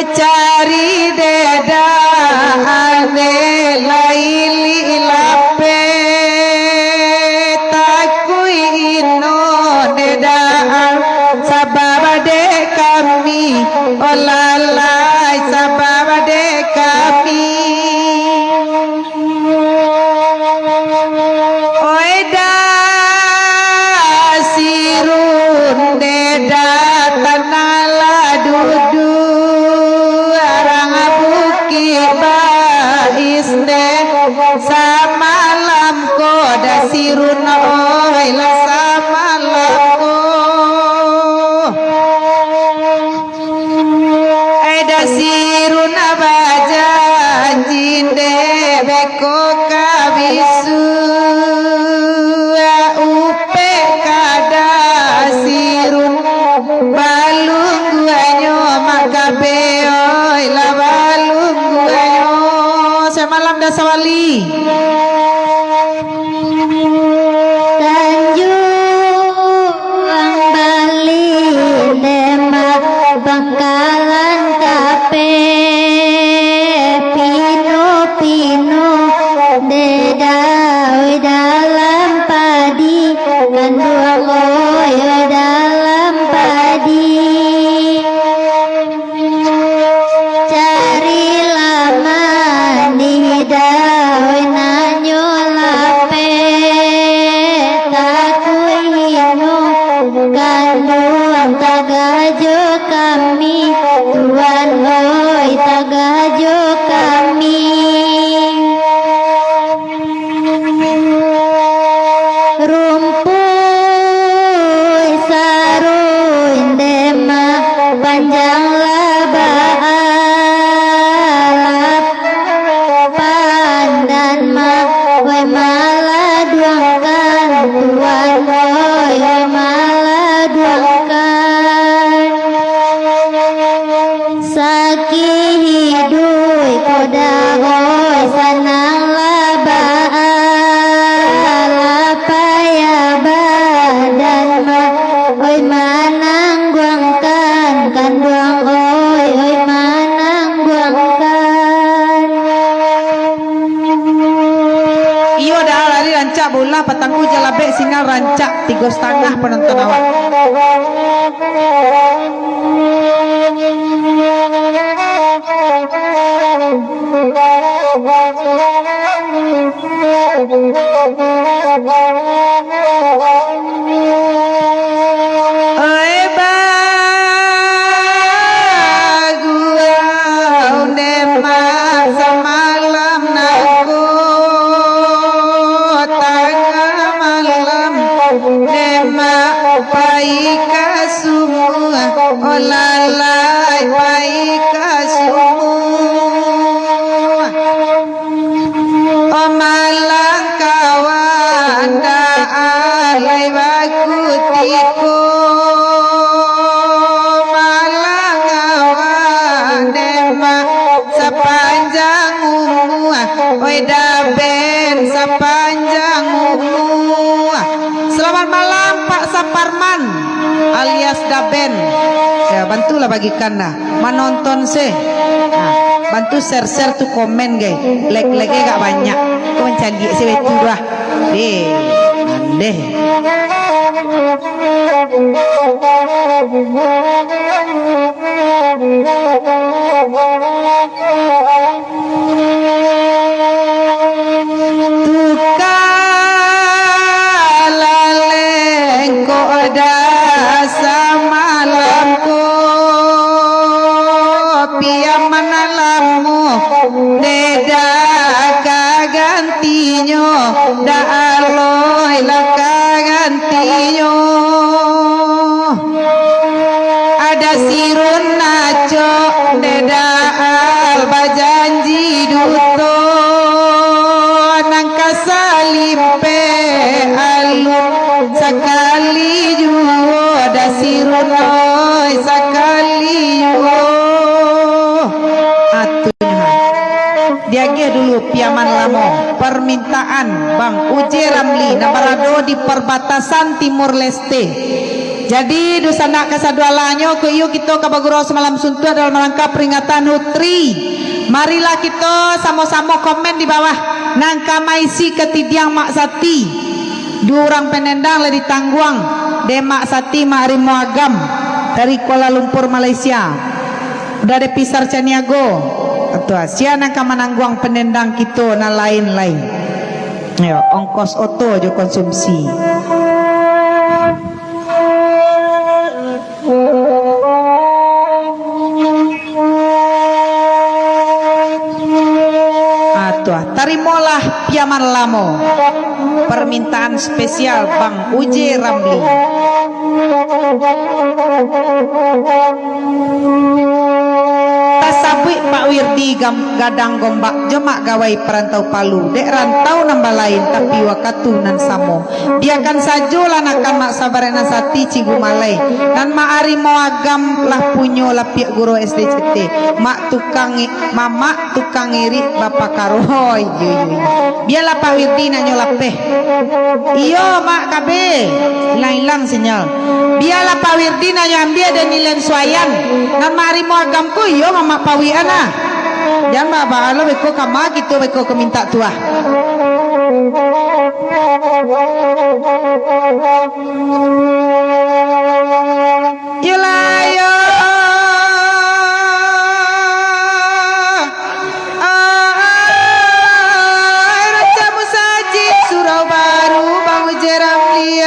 cari deda ane laili lape takui ino deda sabab de kami olalai sabab de kami oida sirun deda tanala dudu arang buki bais de samalam ko dasirun oi la samalam ko aida sirun abaja jinde beko kabisu upe kada sirun balung guanyo makabe oi la balung guanyo semalam dasawali Tanjung Bali Demak Bangkalan Kape Pino Pino Dedau dalam padi Kandung oi dalam padi hidui koda hoi sanang labaan paya badan ma oi manangguangkan kanduang oi manangguangkan Iyo dah lari rancak bola petangku jalabe singal rancak 3,5 penonton awak. Oi baguau demak semalam naku tengah malam demak paika semua olalai paika semua malang kawan alai baku tiku malang kawan demak sepanjang umur oi daben sepanjang umur. Selamat malam Pak Saparman alias Daben. Ya bantulah bagikan dah menonton sih. Nah, bantu share tuh komen guys. Like-nya gak banyak. Kau mencari sih itu dah. Deh. Tukalaleng koda samalamku piaman alammu deda kagantinyo da aloy la kagantinyo ada sirun naco deda al bajanji duto nangka salimpe alun sakali juo ada sirun oi sakali juo diagih dulu piaman lamo permintaan Bang Uji Ramli Nabarado di perbatasan Timur Leste. Jadi dusana kasadualanyo ke iyo kita kabaguro semalam suntu adalah melangkah peringatan Hutri. Marilah kita sama-sama komen di bawah nangka maisi ketidiang Mak Sati dua orang penendang le di Tangguang de Mak Sati Mak Rimo Agam dari Kuala Lumpur Malaysia udah ada Pisar Caniago atau siapa yang menangguang penendang kita na lain-lain. Yo, ongkos oto jo konsumsi. Tarimalah piaman lamo permintaan spesial Bang Uji Ramli. Tasabui Pak Wirdi gadang gombak jemak gawai perantau Palu dek rantau nambah lain tapi wakatu nan samo biarkan saja lanakan mak sabarena sati cigu malai dan mak ari mau agam lah punyo lapiak guru SDCT mak tukang mama tukang iri bapak karoy biarlah Pak Wirdi nanyo lapeh iyo mak kabe hilang-hilang sinyal biarlah Pak Wirdi nanyo ambil dan nilai suayan dan mak ari mau agamku iyo mama pawian ah jangan bapak lo beko kama gitu beko keminta tua yulayo raja musaji surau baru Bang Uji Ramli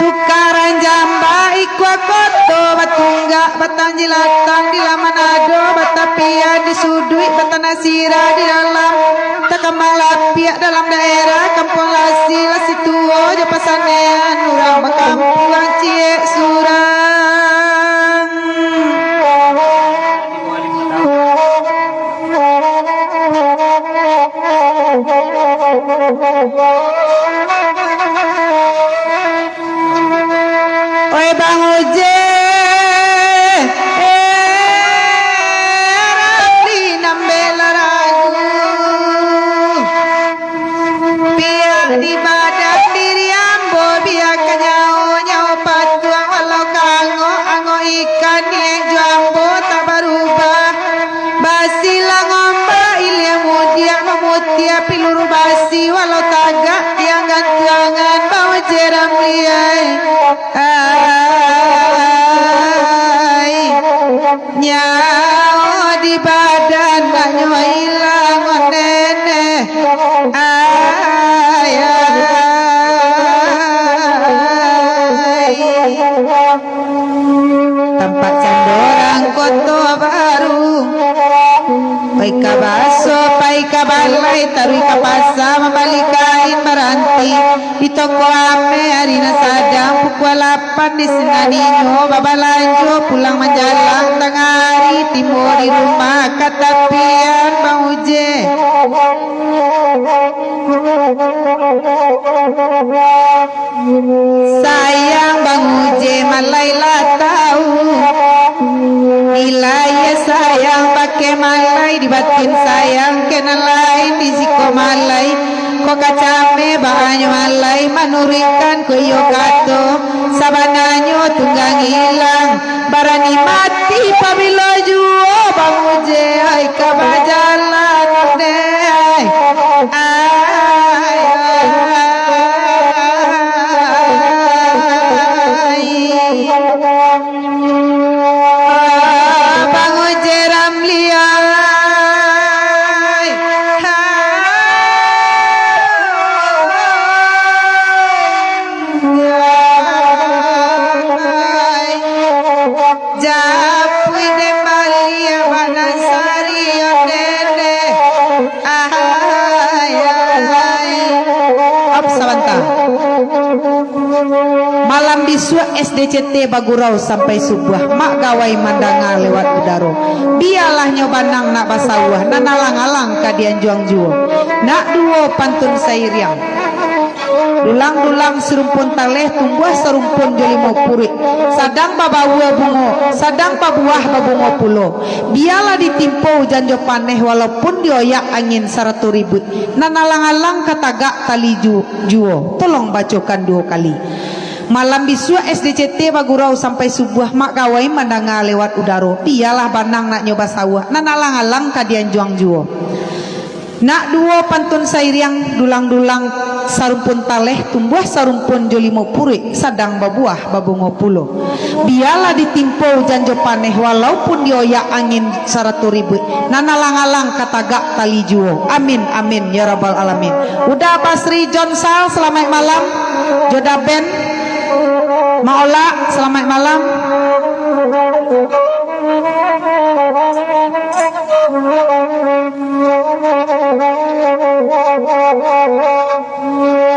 tukaran jamba ikwa koto batunggak batang jilatang di lamanado batapia di sudui batanasira di dalam takamalapiak dalam daerah kampung lasi lasi tuo japasanean urang bakampuang cie surang Oi Bang Uje, Ramli nambela ragu, biar di badan diri ambo biar kenyau nyau patuang walau kango ango ikan yang jambo tak berubah, basila ngomba ilia mudia memutia pilur basi walau tagak yang gantuangan bau jeram liai. Nyawa di badan nak nyawa hilang nenek tempat candorang koto baru pai kabaso pai kabalai tarui kapasa membalik kain baranti di toko ame harina sadang pukul 8 di Senaninyo babalanjo pulang menjalang tengah hari timur di rumah katapian Bang Uje sayang Bang Uje malailah tahu nilai sayang pakai malai di batin sayang kena lain di siko malai kok kacame banyak malai manurikan ko yogato sabananyo tunggang hilang barani mati pabilo juo Bang Uje ay kabajalan deh Bang Uje Ramlia Japui dembalia banasari onene Sabanta malam biswa SDCT Bagurau sampai subuh mak gawai mandanga lewat udaro bialah nyobanang nak basawah nanalang-alang kadian juang-juo nak duo pantun sairiang dulang-dulang serumpun taleh tumbuh serumpun joli mau puri sadang babawa bungo sadang pabuah babungo pulo biarlah ditimpo janjo paneh walaupun dioyak angin 100 ribut nanalang-alang katagak tali juo tolong bacokan 2 kali malam biswa SDCT Bagurau sampai subuh mak gawai mandanga lewat udaro biarlah banang nak nyoba sawah nanalang-alang kadian juang juo nak duo pantun sairiang dulang-dulang sarumpun taleh tumbuh sarumpun joli mau puri sadang babuah babungo pulo biarlah ditimpo janjo paneh walaupun dioyak angin 100 ribut nanalang-alang katagak tali juo amin amin ya rabbal alamin. Udah Basri Jonsal selamat malam Joda Ben Maola selamat malam.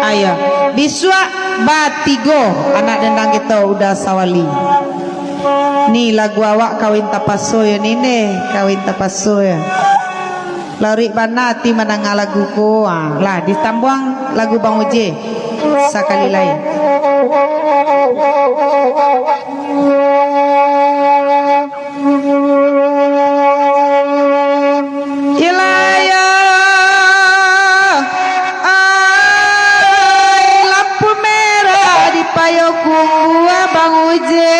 Ayo biswa batigo anak dendang kita udah sawali nih lagu awak kawin tapasoy nih kawin tapasoy lari banati menang lagu ko lah ditambuang lagu Bang Uje sekali lain Bang Uje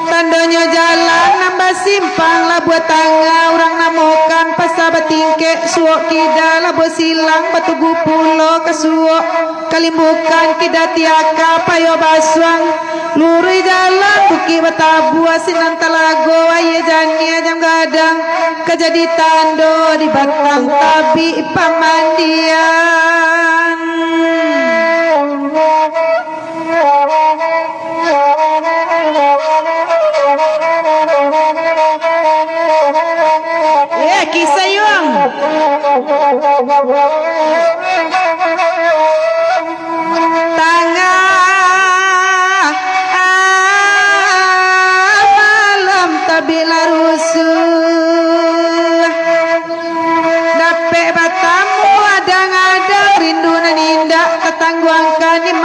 tandonya jalan nambah simpang lah buat tangga orang namokan pasabat tingke suok kida lah buat silang batu gupulo kesuok kalimbukan kida tiaka payo baswang luri jalan buki batabua sinan talago aye jania jam gadang kejadi tando di batang tabi pamandian kisah yang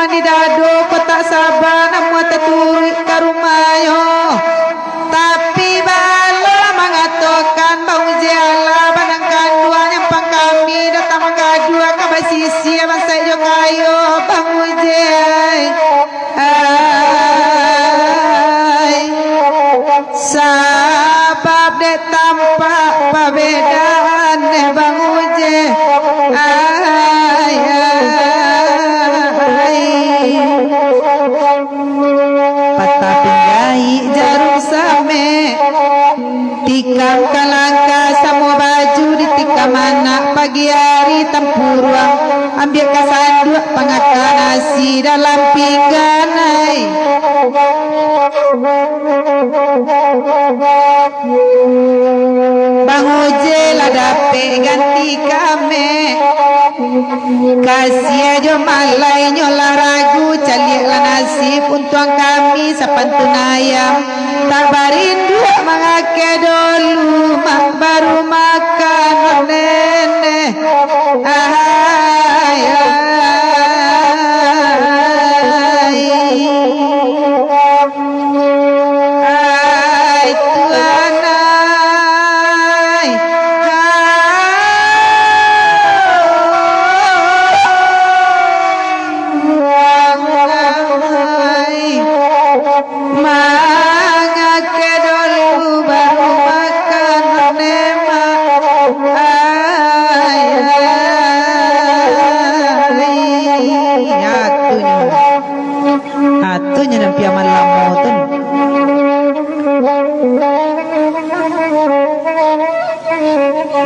mandi dado ko tak sabar namu taturi karumayo tapi bala mengatakan bang jala banangkan dua nyampang kami datang mengadua kabasisi abang saya kayo bang ujai sabab de tampak perbedaan bang uje patah pinggai jarum same tikam kalangka semua baju ditikam anak pagi hari tempuruang ambil kasanduk pengakan nasi dalam pinggan Bang Uje lah dapat ganti kami kasih aja malai nyolah ragu caliaklah nasib untuk kami sapantun ayam tak barindu mengake dulu mak baru makan nenek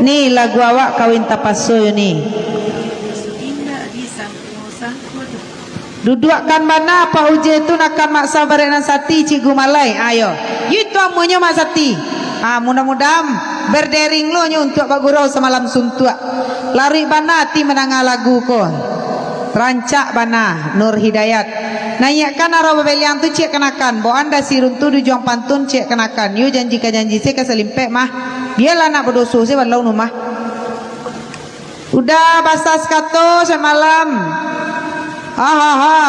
ni lagu awak kawin tapasoy ni dudukkan mana Pak Uje tu nakkan mak sabar dengan sati Cikgu Malai ayo itu amunya mak sati mudah-mudahan berdering lo nyu untuk Pak Guru semalam suntuk lari bana ti menangah lagu ko rancak bana Nur Hidayat naikkan arah beliang tu cek kenakan bo anda sirun tu juang pantun cek kenakan yu janji saya keselimpek mah biarlah nak berdosa saya balau rumah udah basas kato semalam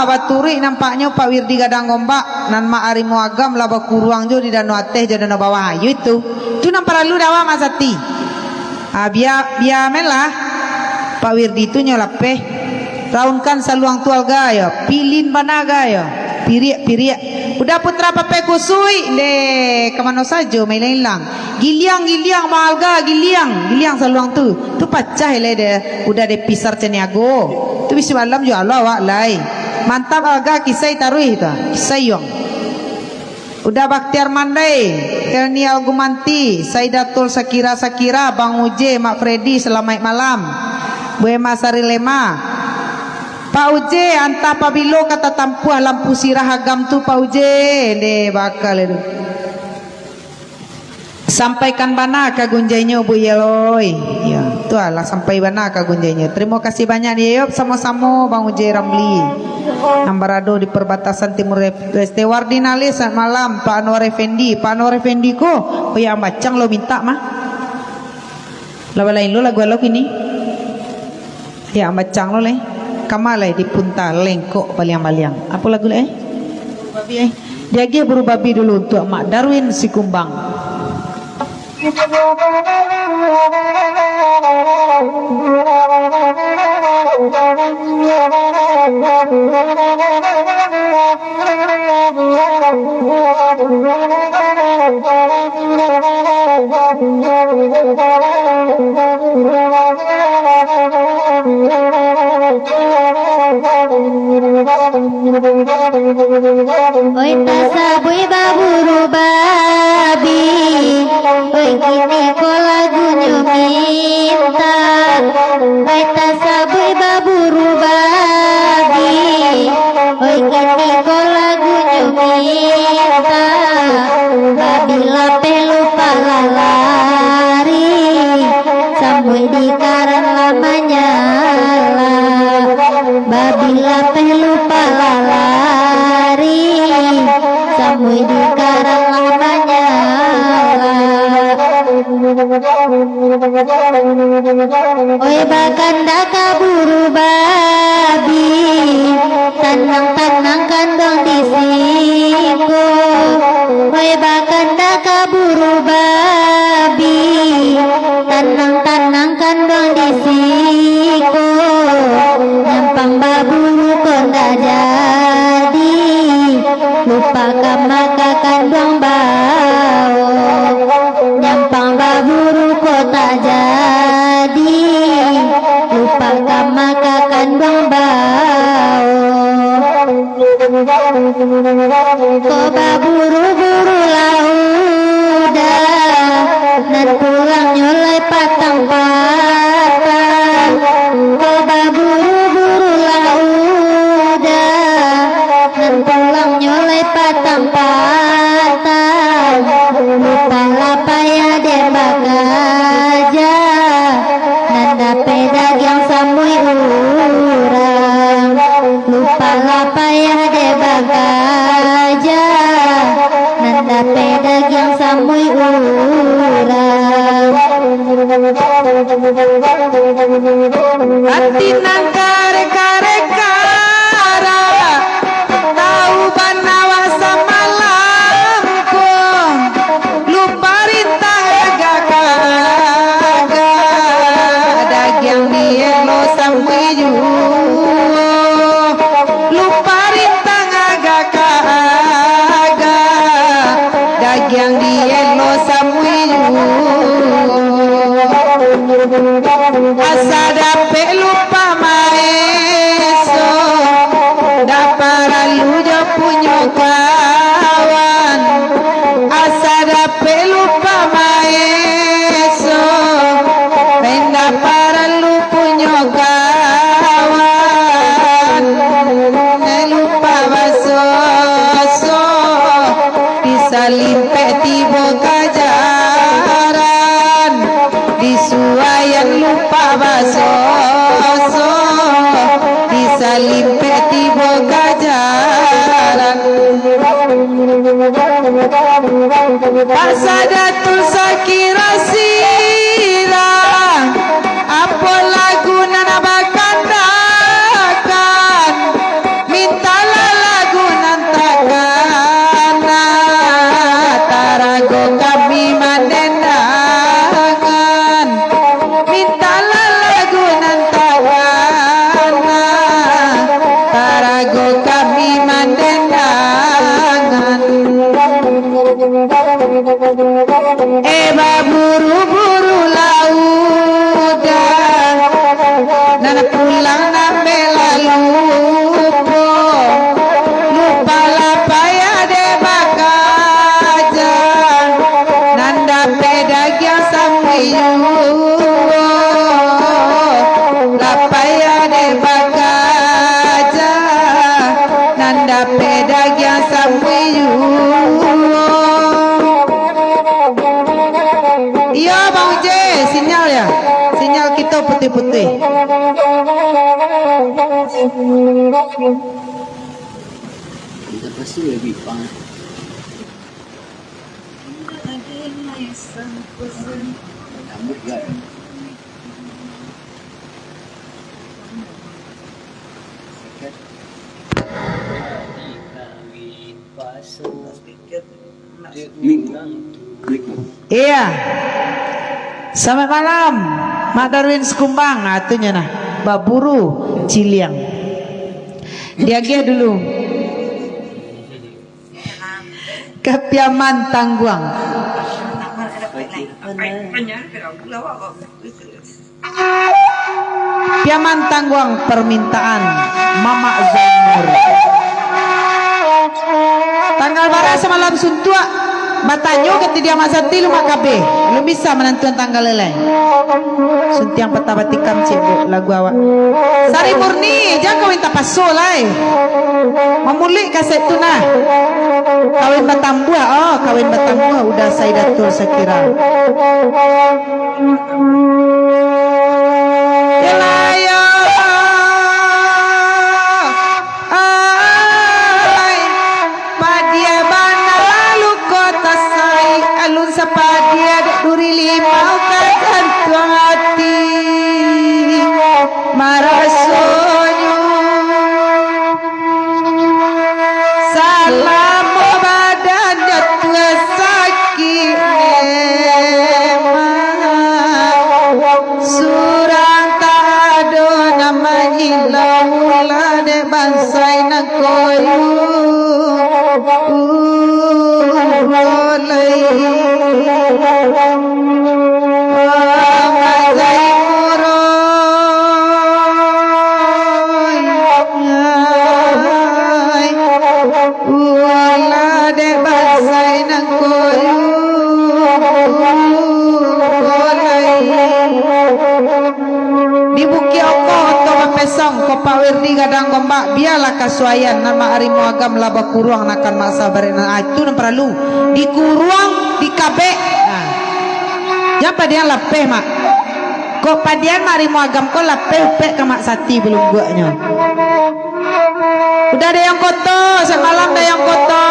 baturi nampaknya Pak Wirdi gadang gombak nan mak arimu agam lah bakuruang jo di danau ateh jo danau bawah ayu itu nampak lalu dawa masati biar melah Pak Wirdi itu nyolapeh raunkan saluang tual gaya pilin banaga ya piriak udah putra pape kusui le kemana saja main hilang giliang malga giliang saluang tu pacah le de udah de pisar ceniago tu bisa malam jo Allah wak lai mantap alga kisai taruh itu kisai yong udah baktiar mandai Kelni Algumanti Saidatul Sakira Bang Uje Mak Freddy selamat malam Bu Ema Sari Lema Pak Uje anta pabilo kata tampuah lampu sirah agam tu Pak Uje de bakal itu sampaikan bana kagunjainya Bu Yeloy ya tu lah sampai bana kagunjainya terima kasih banyak ya sama-sama Bang Uje Ramli Ambarado di perbatasan Timur Leste Wardinalis malam Pak Anwar Effendi ko oh ya bacang lo minta mah lagu lain lo lagu ini ya bacang lo leh kamalai di punta lengkok baliang-baliang apa lagu babi dia buru babi dulu untuk Mak Darwin si Kumbang Oi tasabui baburu babi oi kini ko lagunya minta oi tasabui baburu babi oi kini ko lagunya minta babila pelupa lalari sampai di karan lamanya babila pelupa lalari sampai di karang lamanya oi bakanda kaburu babi tanang Koba buru-buru laudah dan pulang nyolai patang-patang. Koba buru-buru laudah dan pulang nyolai patang-patang. Lupa lapaya dembak gajah nanda pedag yang samui urang. Lupa lapaya dembak gajah nanda pedag yang samui urang. Hati nang kare-kare kara tahu banawa samalamku lupa rintang gaga dagyang dielo samuyu lupa rintang gaga dagyang dielo samuyu asa dape lupa maeso dapara lujo punyo kawan asa dape lupa maeso renda para lu punyo kawan lupa basoso disalimpe tibo kajaran disuayan lupa basoso disalimpe tibo kajaran pasadatul sakira sira apa lagu nana bakandakan mintalah lagu nantakan tarago kami manendangan mintalah lagu nantakan tarago kami manendangan buru-buru laudah nana pulang nambe lalupo lupa lapaya de bakaja nanda pedag yang sambiyu lapaya de bakaja nanda pedag yang sambiyu. Iya Bang J, sinyal ya? Sinyal kita putih-putih. Kita pasti lebih panas. Rambut gak? Iya. Selamat malam, Mak Darwin Sekumbang. Atunya nah, Baburu Ciliang. Diagih dulu. Kepiaman Tangguang. Piaman Tangguang permintaan Mama Zainur. Tanggal bara semalam suntua batanyo ke dia masa tilu makabe lu bisa menentukan tanggal lelai suntiang petabatikam cebok lagu awak Sari Murni jangan kawin tapasolai memulik kaset tu nah kawin batambuah kawin batambuah udah saya datul sekira Yelayo alun sapadia duri limau kagantung hati marasonyo salam badan jatua sakit surang tado nama hilang de bansai nak koyu Pak Wirdi gadang gombak biarlah kasuayan nama arimu agam laba kuruang nakan masa barena itu nan perlu di kuruang di kabe nah yang padian lapeh mak kok padian marimu agam kok lapeh pek ke mak sati belum buatnya udah ada yang koto semalam ada yang koto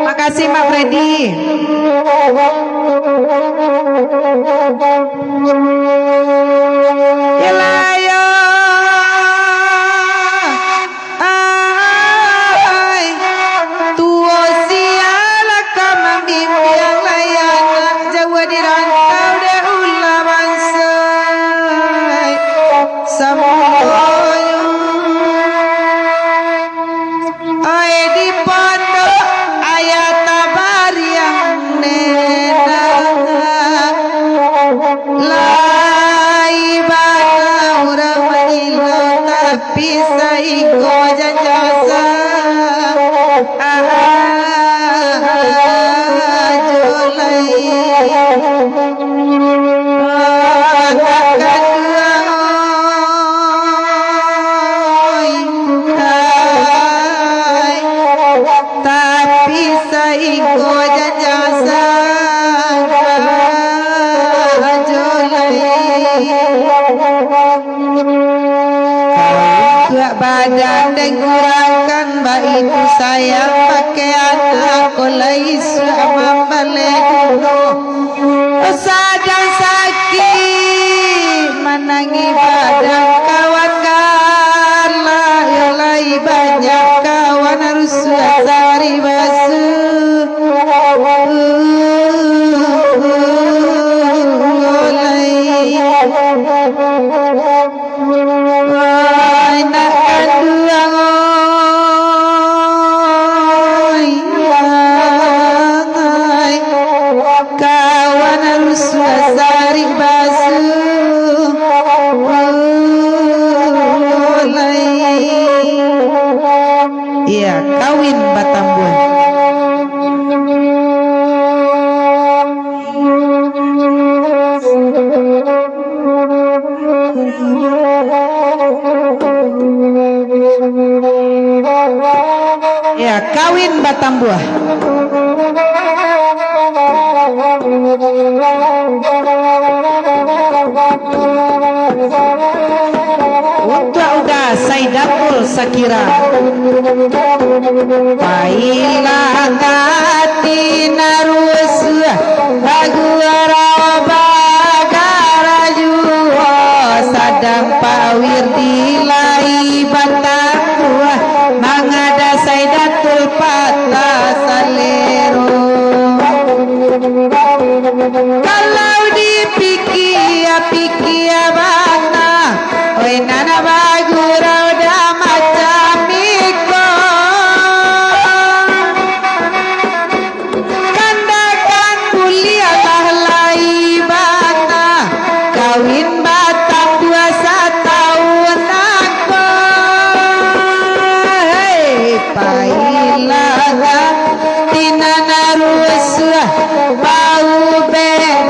makasih Mak Freddy. Yelayo, ay, tuo siala kamang impiang layan Jawa di rantau de ulah bangsa sampoyo, ay di pondok ayat tabar yang nenang lai bana orang mengilau tapi saiko janjasa jolai tapi saiko janjasa Kau badan dan kurangkan mbak itu sayang pakaian aku lagi sama balik dulu sadang sakit menangi badan kawan kalah yolai banyak kawan harus sari basuh kawan harus sari basuh iya kawin Batambuan ya kawin Batambuah udah Saidapul Sakira Pailah hati narus lagu rabagaraju sadang Pak Wirdi lai Batambuah mangada Saidatul Patah Salero kalau dipikir bana oi nana bagura udah macam iko kandakan kuliah lai bana kawin batang 21 tahun aku hei pailah tina narus bau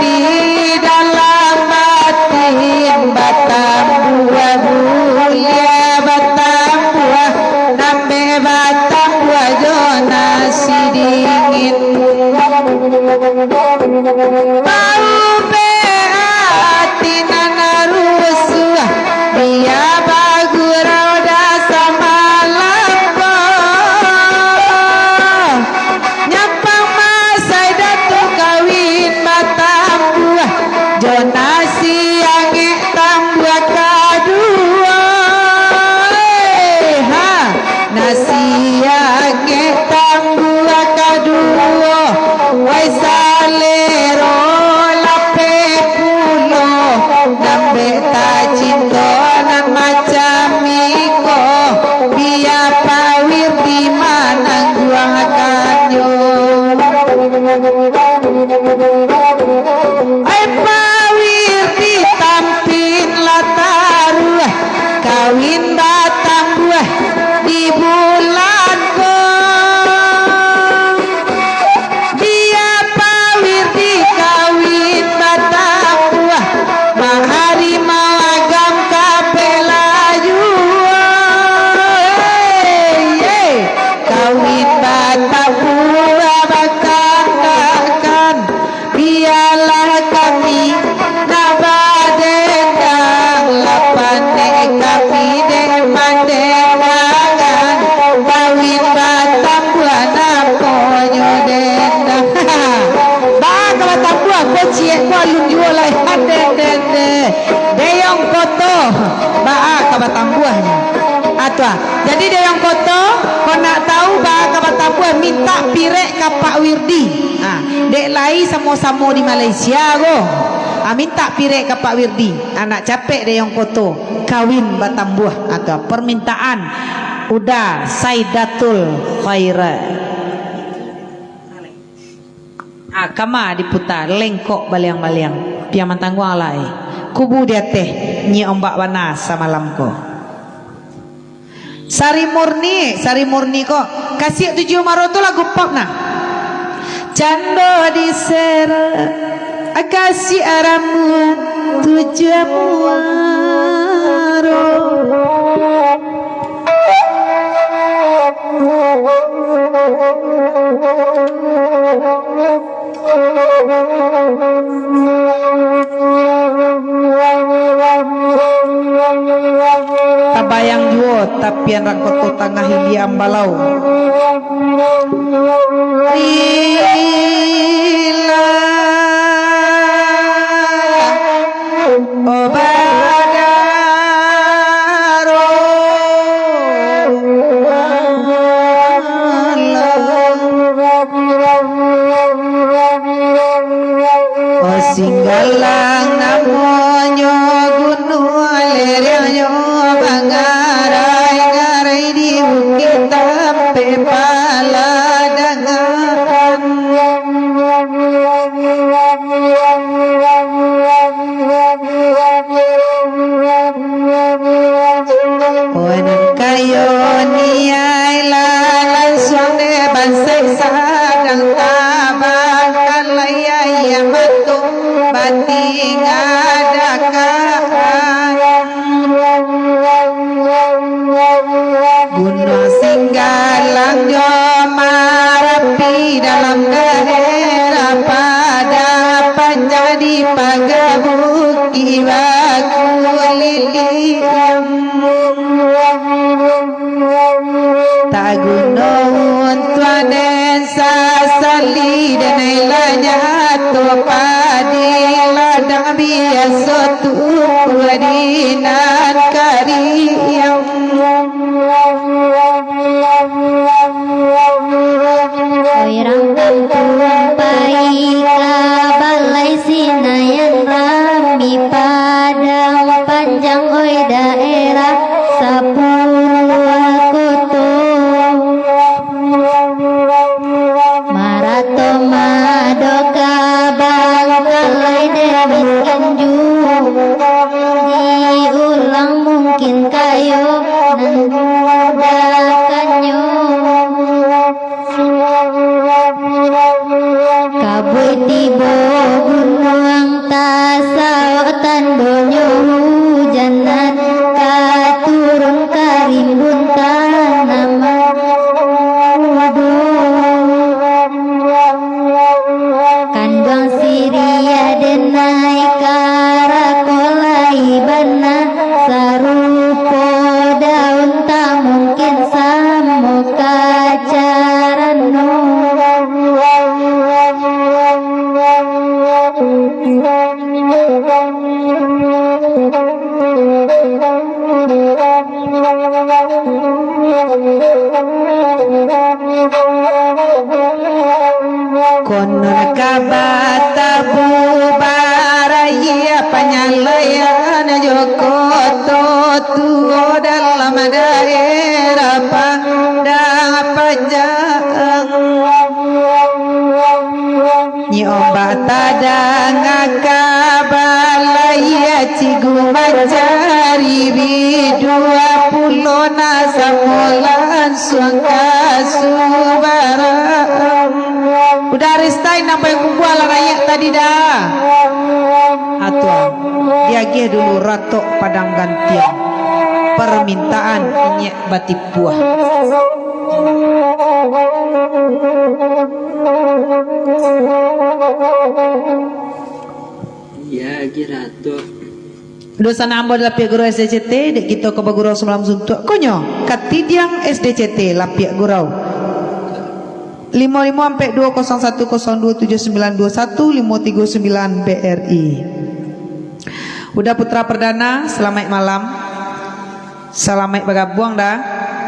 di dalam batin Batambuah mulia Batambuah nambe Batambuah jona si dingin bau beatina narusuah dia bagura udah sama lampo nyampang masai datu kawin Batambuah jonasi yange Tambuah kadua nasi yange Tambuah kadua wai salero Jadi dia yang foto, kau nak tahu bahasa Batapuan minta pirek ke Pak Wirdi. Dek lai samo-samo di Malaysia go. Minta pirek ke Pak Wirdi. Anak capek dia yang foto kawin Batambuah atau permintaan udah Saidatul Khaira. Kama diputar lengkok baliang-baliang piaman tangguang lai kubu dia teh nyi ombak wana samalam ko Sari murni kok kasih 7 maro tu lagu pop nah cando di sera kasih aramuan 7 maro tabayang juo tapian rakoto tangah hili ambalau Rila obadaro singgalang namonyo gunung lereo bangarai di bukit tape paladangan onan kayo niay langsung de bansai sadang tabang kalayay amatu bating adakan gunung singgalang jo marapi dalam daerah pada panjadi pagabuki bakuliliam tak gunung tuaden sasali dan ilanya tu padi ladang biasa tu wadinan kariyam Oirang kampung paika balai sinayan rami padang panjang oi daerah Sapuluh Koto Marato Madoka Bangkalai Demis Kanju diulang mungkin kayo nandakanyo Kabui tibo gunung tasao tandonyo hujanan katurun karimbun tanaman kandang siria denai karakolai bana sarupo daun tak mungkin samo kacarano konon kabata bubaraya penyalayan Joko tuo dalam daerah pandang panjang nyi ombak tadang kabalaya cigu mencari bidua pulau nasa mulan suangka subarang udah restain apa yang kubual rakyat tadi dah atua diagih dulu ratok padang gantian permintaan inyek batik buah Ya kira tuh dosa nambah lapiak gurau SDCT dek kita ke bagurau semalam suntuk konyo katidiang SDCT lapiak gurau 55/201027921 BRI. Udah putra perdana selamat malam selamat bergabung dah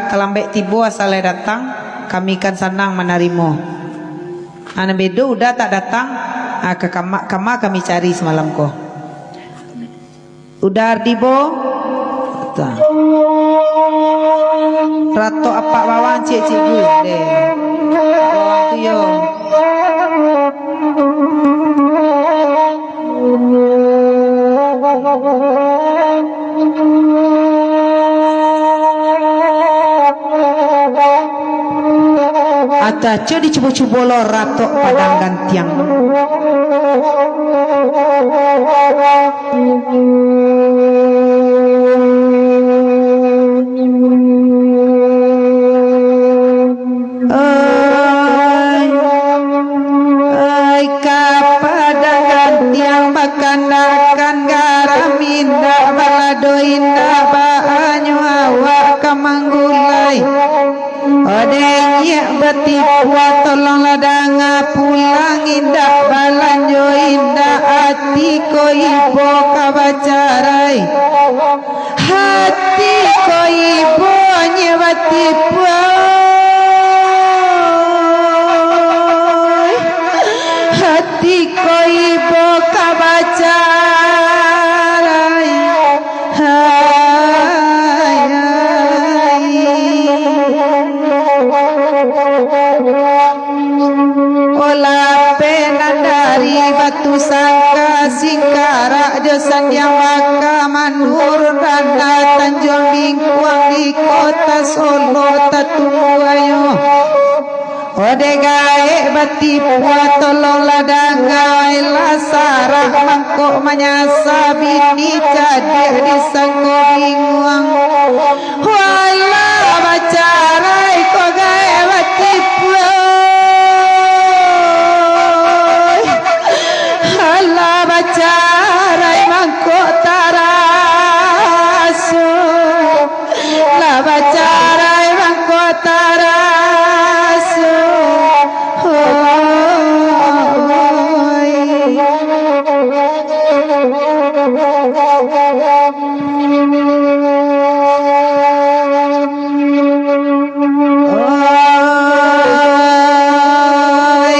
terlambat tiba asal datang, kami kan senang menerima. Anak bedo udah tak datang, ke kamar kami cari semalam ko. Udah dibo, rato apa bawang cik gue deh. Bawang tu yo. Aca dicuba-cuba lo rato padang gantiang. Ai kapadang gantiang bakanakan garam indah balado indah baanyu awak kamanggulai. Odenya betiwa tolonglah danga pulang indah balanjo indah hati ko ibo kabacarai hati ko ibo nyewati boy hati ko ibo kabacarai olah penandari batu sangka singkara josan yang maka manur dana Tanjung Bingkuang di kota Solo tatungwayo ode gae bati puat tolonglah dangai lasara mangkok menyasa bini cadir di sangko binguang wala bacarai ko gae bati puat hala bacarai mangkok tarasu la bacarai mangkok tarasu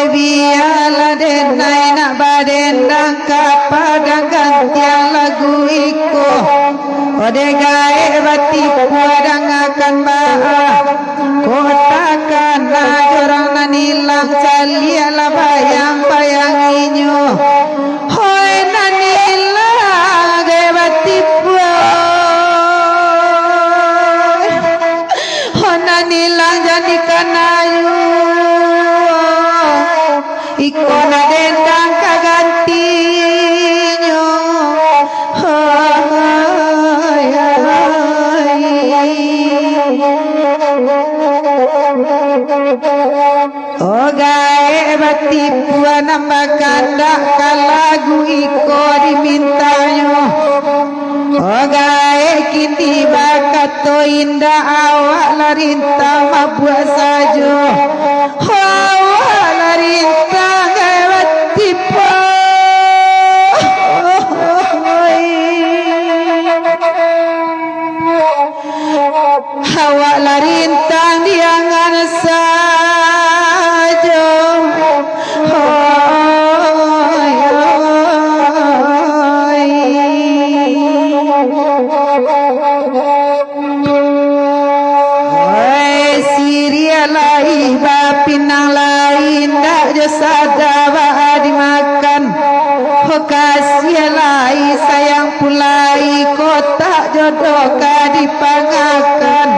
biarlah denai nak badendang kapadang gantiang lagu iko ode gae bati padang akan baah kotakan orang nanilang calialah bayang-bayang inyo hoi nanilang gae bati puai hoi nanilang jadikan ayu iko na dendang kagantinyo oh gae bati puan nambah kandak kalagu iko dimintanyo oh gae kini bakato indah awak larintang mabuat sajo awak larintang gae bati awak larintang diangan sajo Siria lai bapinang lain dak jasada bah dimakan kasih lai sayang pulai kotak jodoh ka dipangakan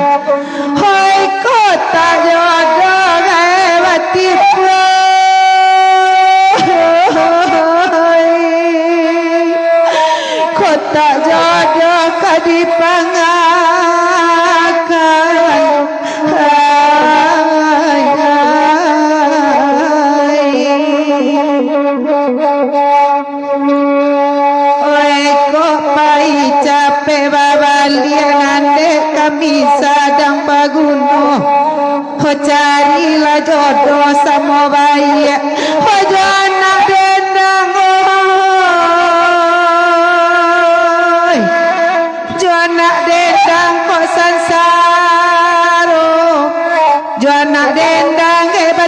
hoi kotak jodoh gae bati kotak jodoh ka dipangakan capek babalian ande kami sadang paguno ho carilah jodoh sama bayi ho jana dendang oi jana dendang kok sansaro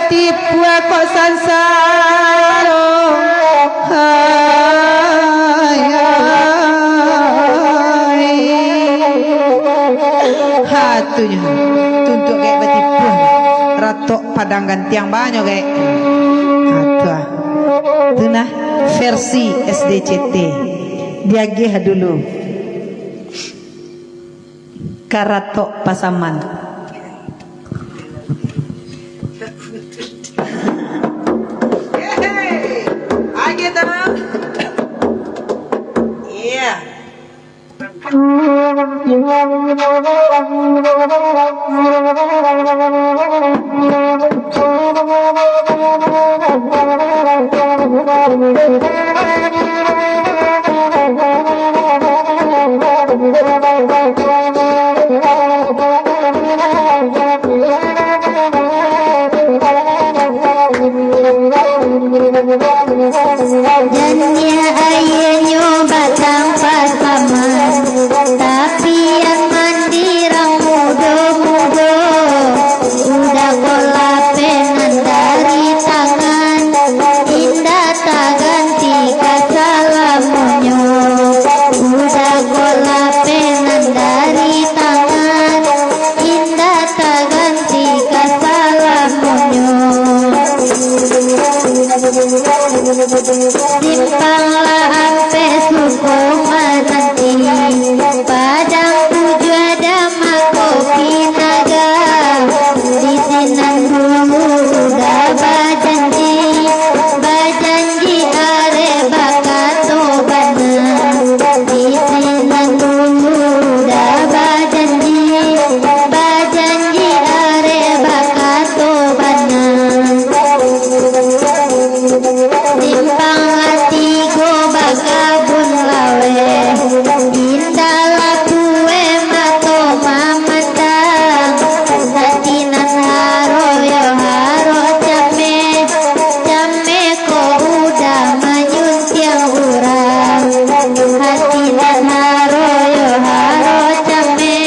batipu kok sansaro hatunya tuntuk kayak batipu ratok padang gantiang banyak kayak hatu itu nah versi SDCT diagih dulu karatok pasaman aja tenang iya Jadinya ayah nyoba tanpa paman, tapi yang mandirang mudo-mudo udah bola penan dari tangan, indah tak ganti kata lamunyo. Udah bola penan dari tangan, indah tak ganti kata lamunyo. Simpanglah ampe suku menanti, padang tuju ada makopi naga. Di sinan dulu udah bajanji, bajanji are bakato bana. Di sinan dulu udah bajanji, bajanji are bakato bana. Simpang hati go bagabun lawe, indah lakue mato mamandang. Satinan haro yo haro jame, jame ko udah manyun tiang urang. Satinan haro yo haro jame,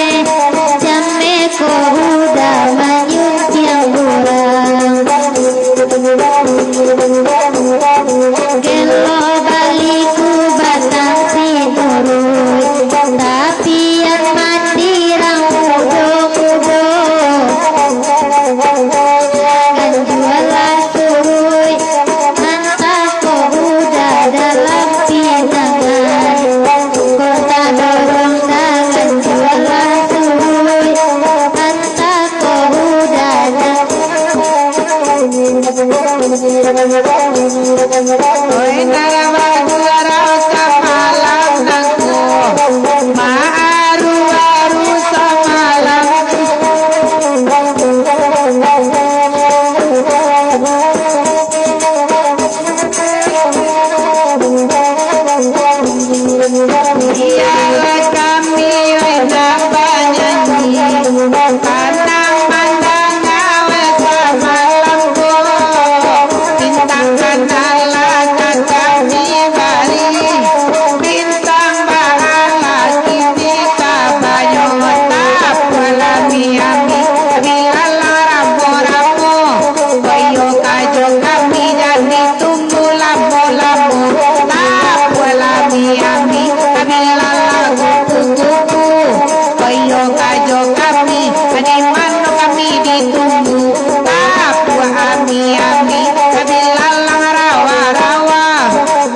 jame ko udah manyun tiang urang. Gelo baliku batang sinurut, tapi yang mandirang mudo-mudo kan jualan suruy, entah kok udah dalam pinangan. Kota dorong dengan jualan suruy, entah kok udah oi nara juara samalam nangku maaru-aru samalam iyalah kami hendak banyanyi pandang-pandang awe samalamku bintang kanala kami bari bintang bahala kini kabayo tap walami ami bilala rambo-rambo koyo kajo kami jadi tunggu lambo-lambo tap walami ami bilala kuku-kuku koyo kajo kami di mano kami ditunggu tap walami ami bilala rawa-rawa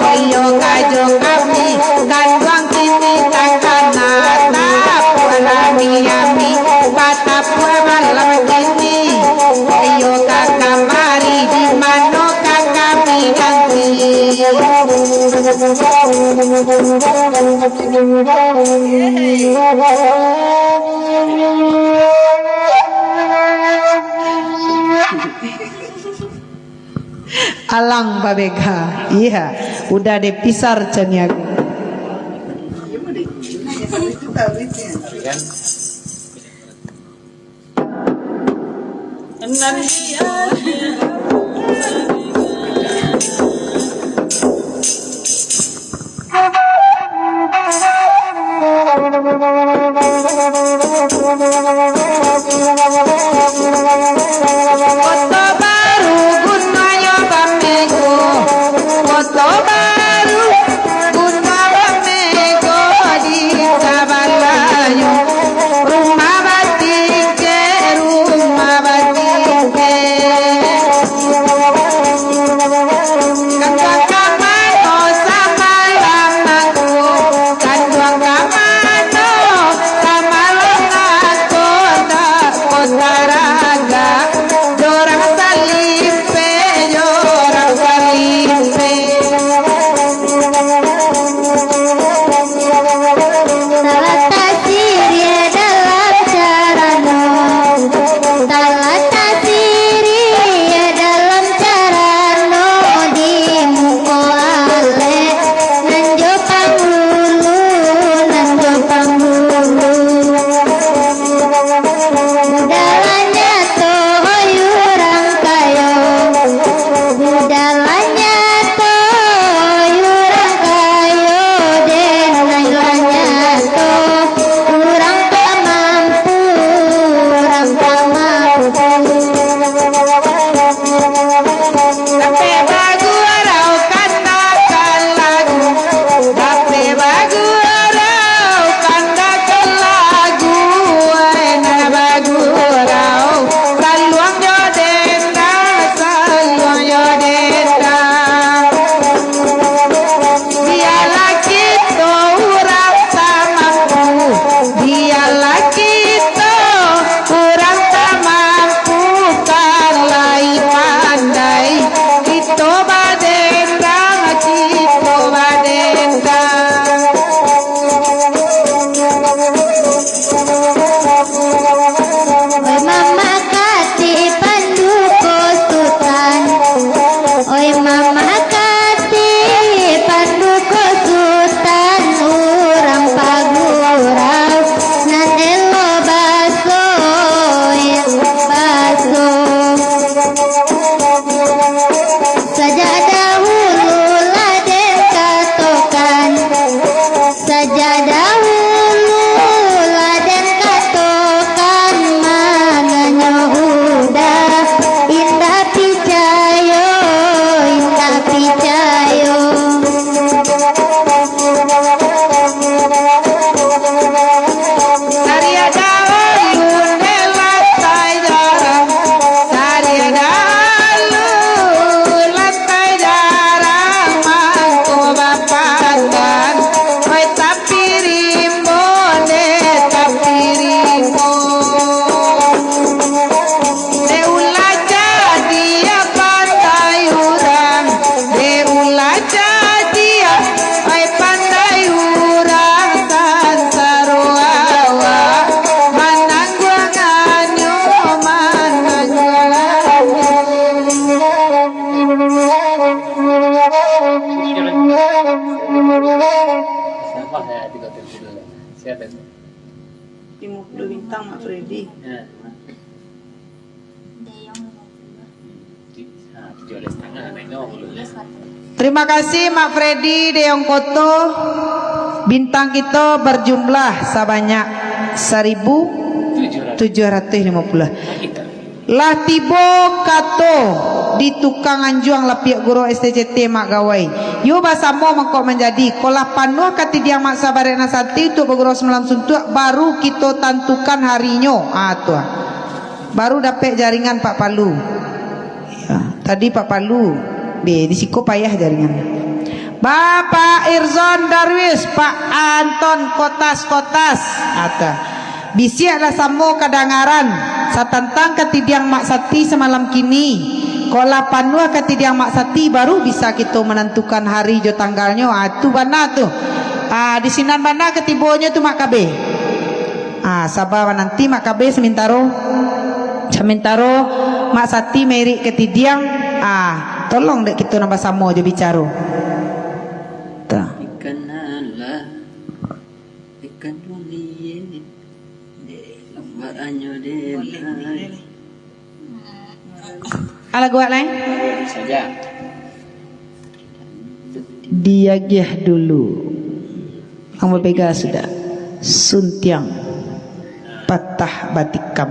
koyo kajo kami gandang kini takana tap walami ami patap malam kini koyo kakamari di mano kakami ganti alang babega iya udah depisar caniago Kota baru Dalang Mak Freddy. Ya. Jual setengah tengok dulu. Terima kasih Mak Freddy Deong Koto. Bintang kita berjumlah sebanyak 1.750. Lah tibo kato di tukang anjuang lapiak guru STCT mak gawai. Yo basamo mengkok menjadi kolah panuh katidiang mak sabarena santi tu berguru semalam suntuk baru kita tentukan harinyo. Tuh. Baru dapat jaringan Pak Palu. Ya, tadi Pak Palu di siko payah jaringan. Bapak Irzon Darwis, Pak Anton Kotas-Kotas. Bisi ada samo kadangaran satantang ketidiang mak sati semalam kini. Kola panua ketidiang mak sati baru bisa kita menentukan hari jo tanggalnya. Tu bana tu. Di sinan bana ketibonya tu mak kabe. Sabah nanti mak kabe sementara mak sati meri ketidiang. Tolong dek kita nambah samo je bicara. Ikan Allah, ikan dunia, lembar anyo delai. Ala gua lain? Saja. Diagiah dulu. Ang berbega sudah. Suntiang patah batikam.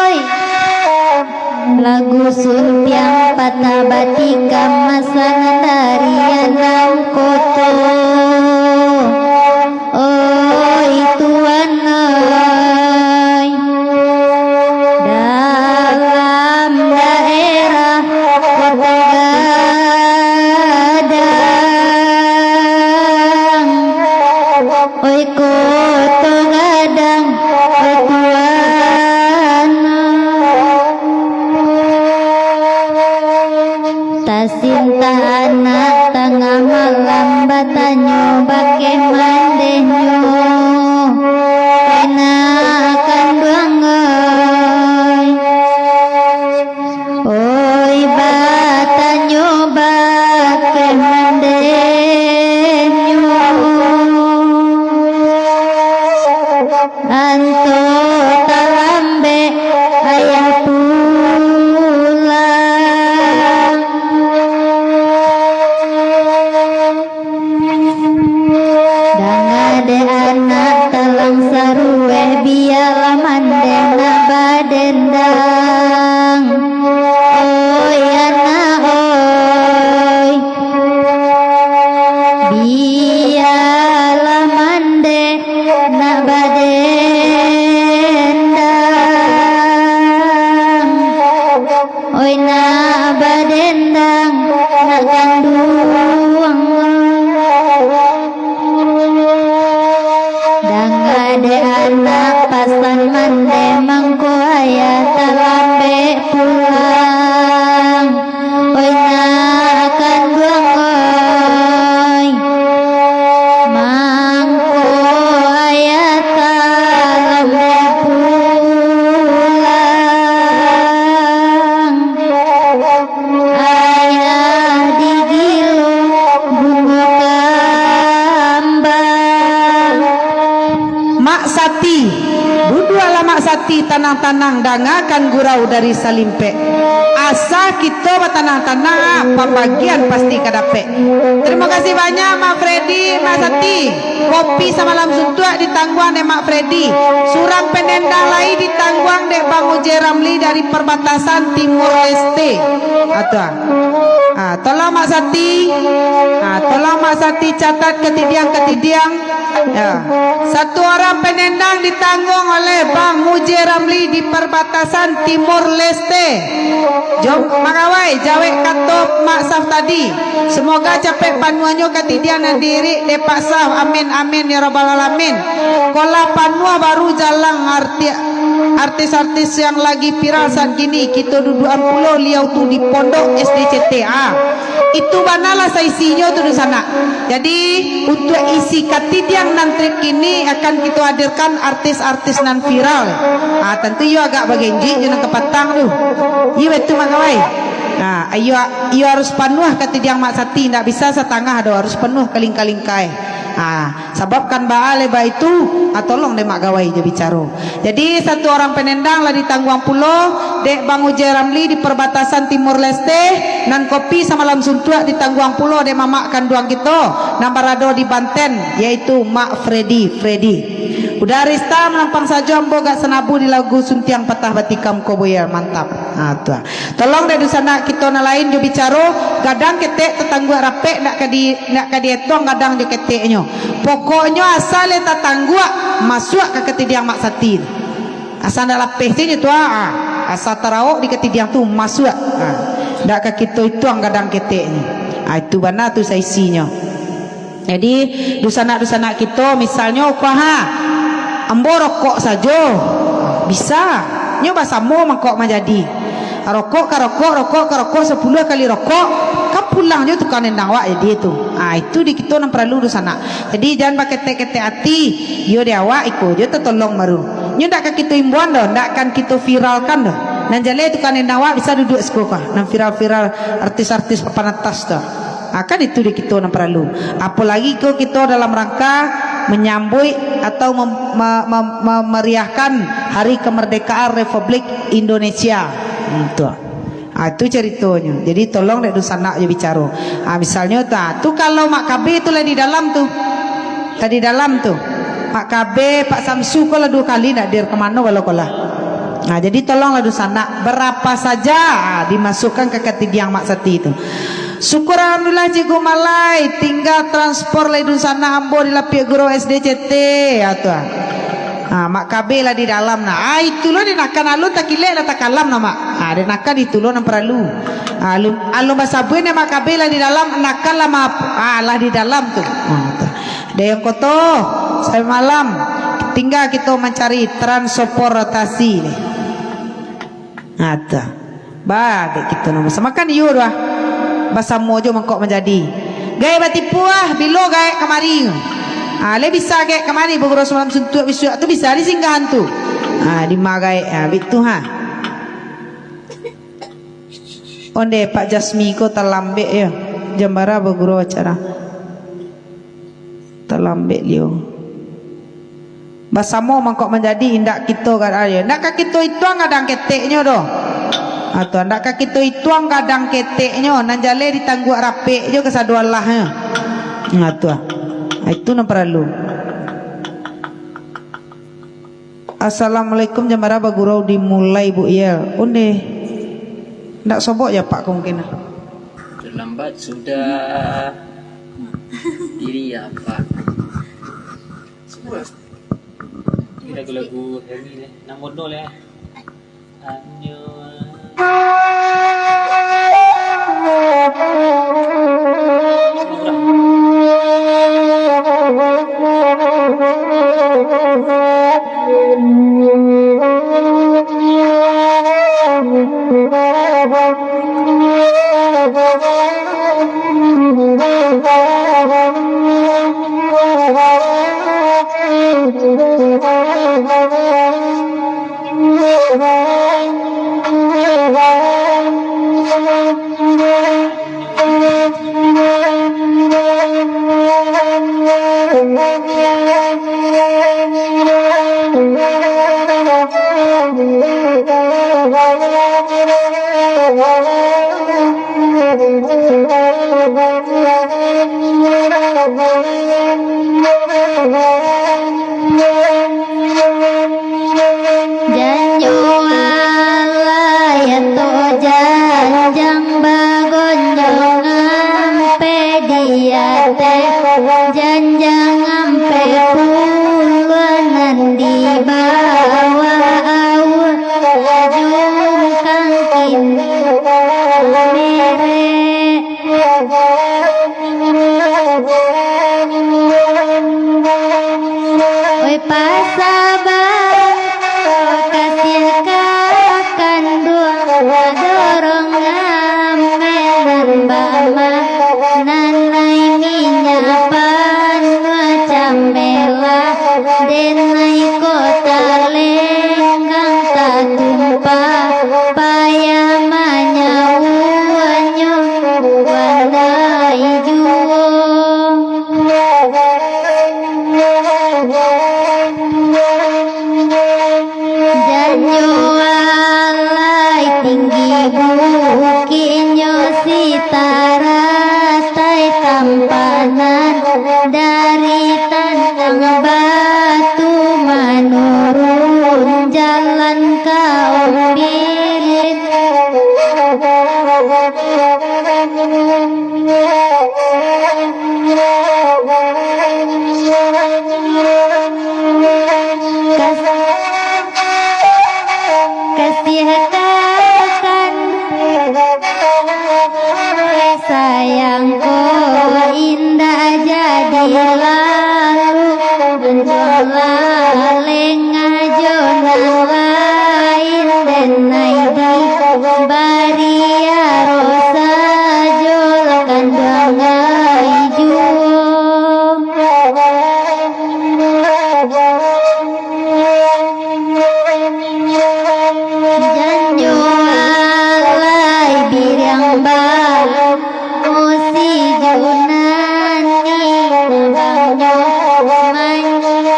Oi, lagu suntiang patah batikam masangan darian koto. Oi Tuhan oi, dalam daerah kota Gadang. Oi kota Gadang, oi Tuhan tasinta anak tengah malam batanyo bake mandenyo penakan duangai. Oi batanyo bake mandenyo anto talambe ayah pulang. Dangade anak talang sarue biala mandeng badendang. Oi anak oi, biala mandeng badendang. Oi na badendang na kanduang. Dangade anak pasan mande mangko aya talambe pulang. Oi na kanduang oi, mangko aya talambe pulang. Ayah digilo bunga kambang. Mak Sati, budu ala Mak Sati tanang-tanang dangakan gurau dari Salimpe. Asa kita batanang-tanang pembagian pasti kadape. Terima kasih banyak Mak Freddy, Mak Sati. Kopi semalam suntuk di tangguang dek Mak Freddy. Surang penendang lain di tangguang dek Bang Uje Ramli dari perbatasan Timur Leste. Tolong Mak Sati. Tolong Mak Sati catat ketidiang-ketidiang. Ya. Satu orang penendang ditanggung oleh Bang Muji Ramli di perbatasan Timur Leste. Jom makawai jawek katop Mak Saf tadi. Semoga capek panuannya ketidian diri de Pak Saf. Amin amin ya rabbal alamin. Kola panua baru jalan artis-artis yang lagi viral saat gini kita dudukan pulau liau tu di pondok SDCTA itu banalah saisinya tu di sana. Jadi untuk isi katidiang nan trip kini akan kita hadirkan artis-artis nan viral. Tentu you agak bagenji jangan kepatang tu. You betul makawai. Ayo harus penuh katidiang mak sati, tidak bisa setengah do, harus penuh kaling-kalingkai. Sebabkan baale ba itu tolong deh mak gawai je bicara. Jadi satu orang penendang lah di Tangguang Pulau, dek Bang Uje Ramli di perbatasan Timur Leste, nan kopi sama lam suntua di Tangguang Pulau dek mamak kanduang kita, nambarado di Banten yaitu Mak Freddy. Udah Rista melampang saja ambo gak senabu di lagu Suntiang Patah Batikam Koboya mantap. Tuh. Tolong dari sana kita na lain jo bicara gadang ketek tetangga rapek nak kadi etong gadang jo keteknya. Pokoknya asal tetangga masuk ke ketidiang mak sati. Asal nak lapeh tu asal tarawuk di ketidiang tu masuk. Dak ke kita itu ang gadang keteknya. Itu benar tu saisinya. Jadi dusana kita misalnya ambo rokok saja bisa nyoba samo mangkok menjadi rokok ke rokok 10 kali rokok kan pulang je tukang nendang wak jadi itu itu di kita nan perlu dusana. Jadi jangan pakai teke hati yo dia awak ikut je tolong baru nyo ndak kita imbuan dah ndak kan kita viralkan dah nan jale tukang nendang wak bisa duduk sekolah nan viral artis-artis papan atas dah. Kan itu di kita nan perlu. Apalagi kita dalam rangka menyambut atau memeriahkan hari kemerdekaan Republik Indonesia. Itu ceritanya. Jadi tolong dek dusana je bicara. Misalnya tu kalau Mak KB tu lah di dalam tu. Tadi dalam tu. Pak KB, Pak Samsu kalau 2 kali nak dir kemana walau kolah. Jadi tolonglah dusana berapa saja dimasukkan ke ketidiang mak sati itu. Syukur alhamdulillah Cikgu Malai tinggal transport lah di sana ambo di lapik guru SDCT mak KB lah di dalam itu lo dinakan alun tak kilek lah tak kalam mak dinakan itu lo nan perlu alun bahasa buin mak KB lah di dalam nakan lah lah di dalam tu ada yang koto sampai malam tinggal kita mencari transportasi ni baik kita nama semakan yur bahasa mojo mangkok menjadi gaya batipu bilo gaya kamari le bisa gaya kamari bergurau semalam suntuk bisu tu bisa di singgahan tu di magai bitu onde Pak Jasmi ko terlambat ya jambara bergurau acara terlambat liu bahasa mo mangkok menjadi indak kita kan ayo ndak kita itu ngadang keteknya doh atau andak kita ituang kadang keteknya nan jale ditangguh rapek je kesaduan lahnya itu nan perlu. Assalamualaikum jambara bagurau dimulai Bu Yel onde ndak sobok ya Pak kemungkinan terlambat sudah diri ya Pak lagu-lagu heavy nang modal ya anyo dan denai kota lenggang tak tumpah payah manyawanya wanai juang janyo alai tinggi bukinyo sitara tai tampanan dari tanah batu menurun jalan kaum pilih kasih katakan sayangku indah jadi lalu menjolaleng ajonan lain dan naidi baria rosa jolakan bangai juang janjo alai birang bal musi junani banyo manya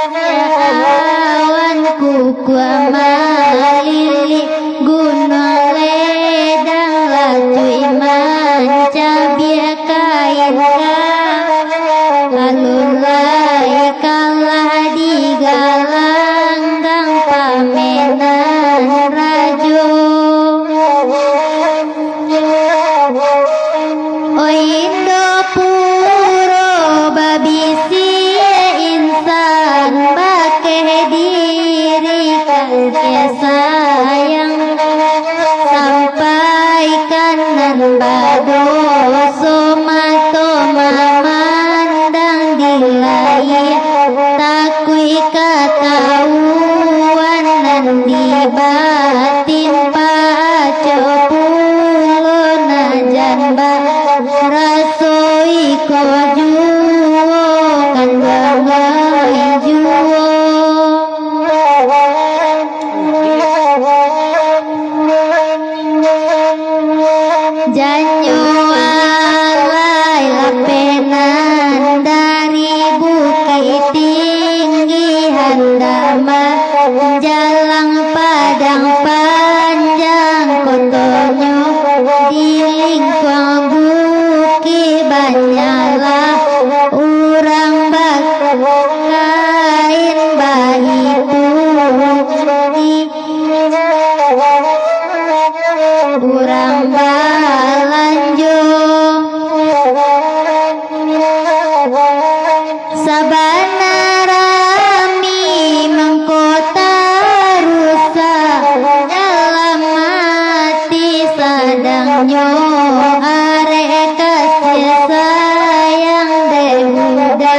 awan kuku amalili gunung ledang latui manca biak kain alun lai kalah di galanggang pamenan rajo o indo puro babisi insan bakeh diri kasih sayang sampaikan nan bado somato mamandang dilai takui katahuan nan di batin paco pulo najan rasoi ko juo kan bangai juo janyo alai lapenan dari bukit tinggi handama jalang padang panjang kotonyo di lingkuang bukit banyalah urang bakain bayi putih urang balanjo sabana rami mengkota rusa dalam mati sadangnya arek kasih sayang dehuda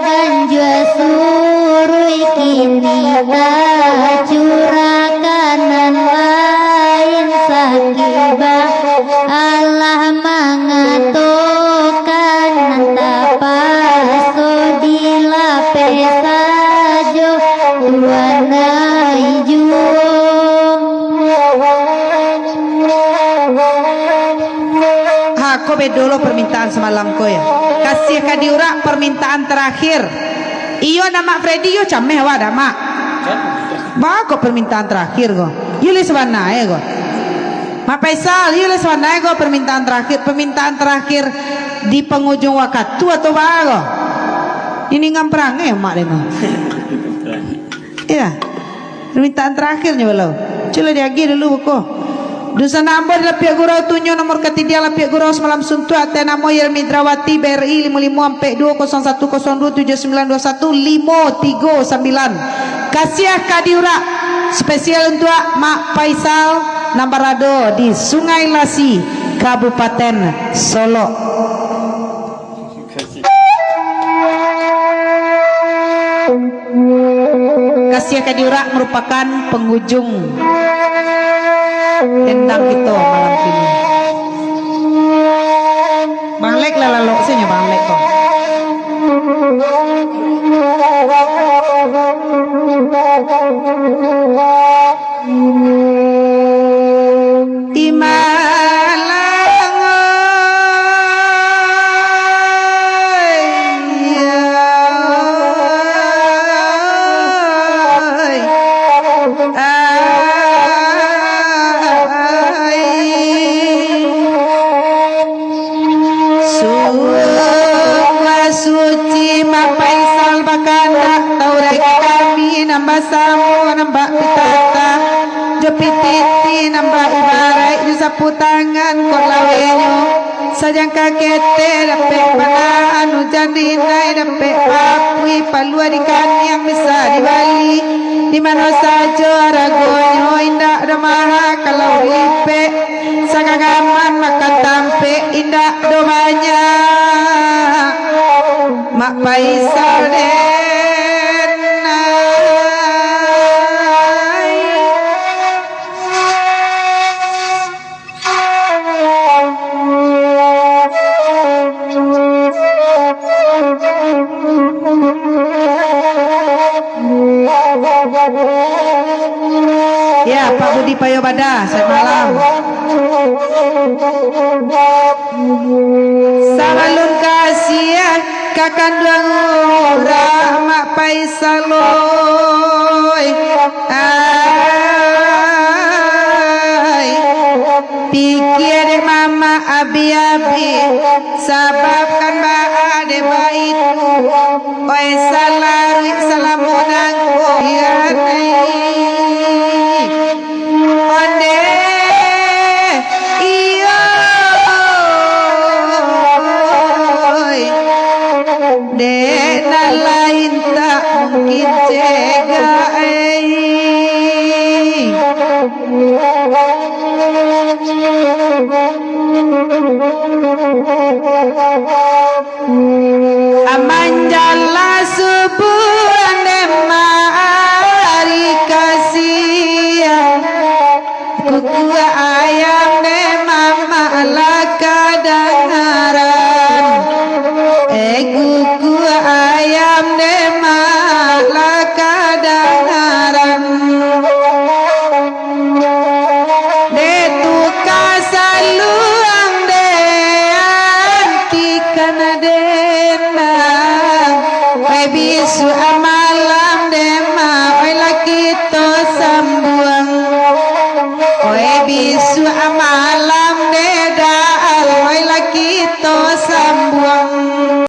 ganjua surui kini tak curakanan lain sakibah Allah mengatokan tapaso dilape sajo tuanai juang Aku bedolo permintaan semalam ko ya. Kasih kadiura permintaan terakhir. Iyo nama Freddy yo cameh wada mak. Ba ko permintaan terakhir go. Yuli sebanai go. Mak Faisal yuli sebanai go permintaan terakhir. Permintaan terakhir di penghujung waktu atau ba go. Ini ngamprang ya mak demo. Iya. Permintaan terakhirnya belau. Coba diagi dulu kok. Dusa nambor la pihak gurau tunyo nomor ketiga la pihak gurau semalam suntu Atena Moyer Midrawati BRI 5542017921 Kasiah Kadiura spesial untuk Mak Faisal Nambarado di Sungai Lasi Kabupaten Solo. Kasiah Kadiura merupakan penghujung tendang kita malam ini. Bang Lek lalalok sih Bang Lek kok. nambah samu nambah pitata jepititi nambah ibarai sapu tangan kok lawenyo sajang kakete dapet pala anu jandinai dapet apui palua dikani yang bisa dibali di mana saja ragonyo indah domaha kalau ipe sagagaman makan tampe indah domanya mak paisal denai. Ya Pak Budi Payobada, selamat malam. Sabalun kasihan kakandang Mak Paisaloy ay pikir dek mama abi-abi sababkan ba ade baitu oi salah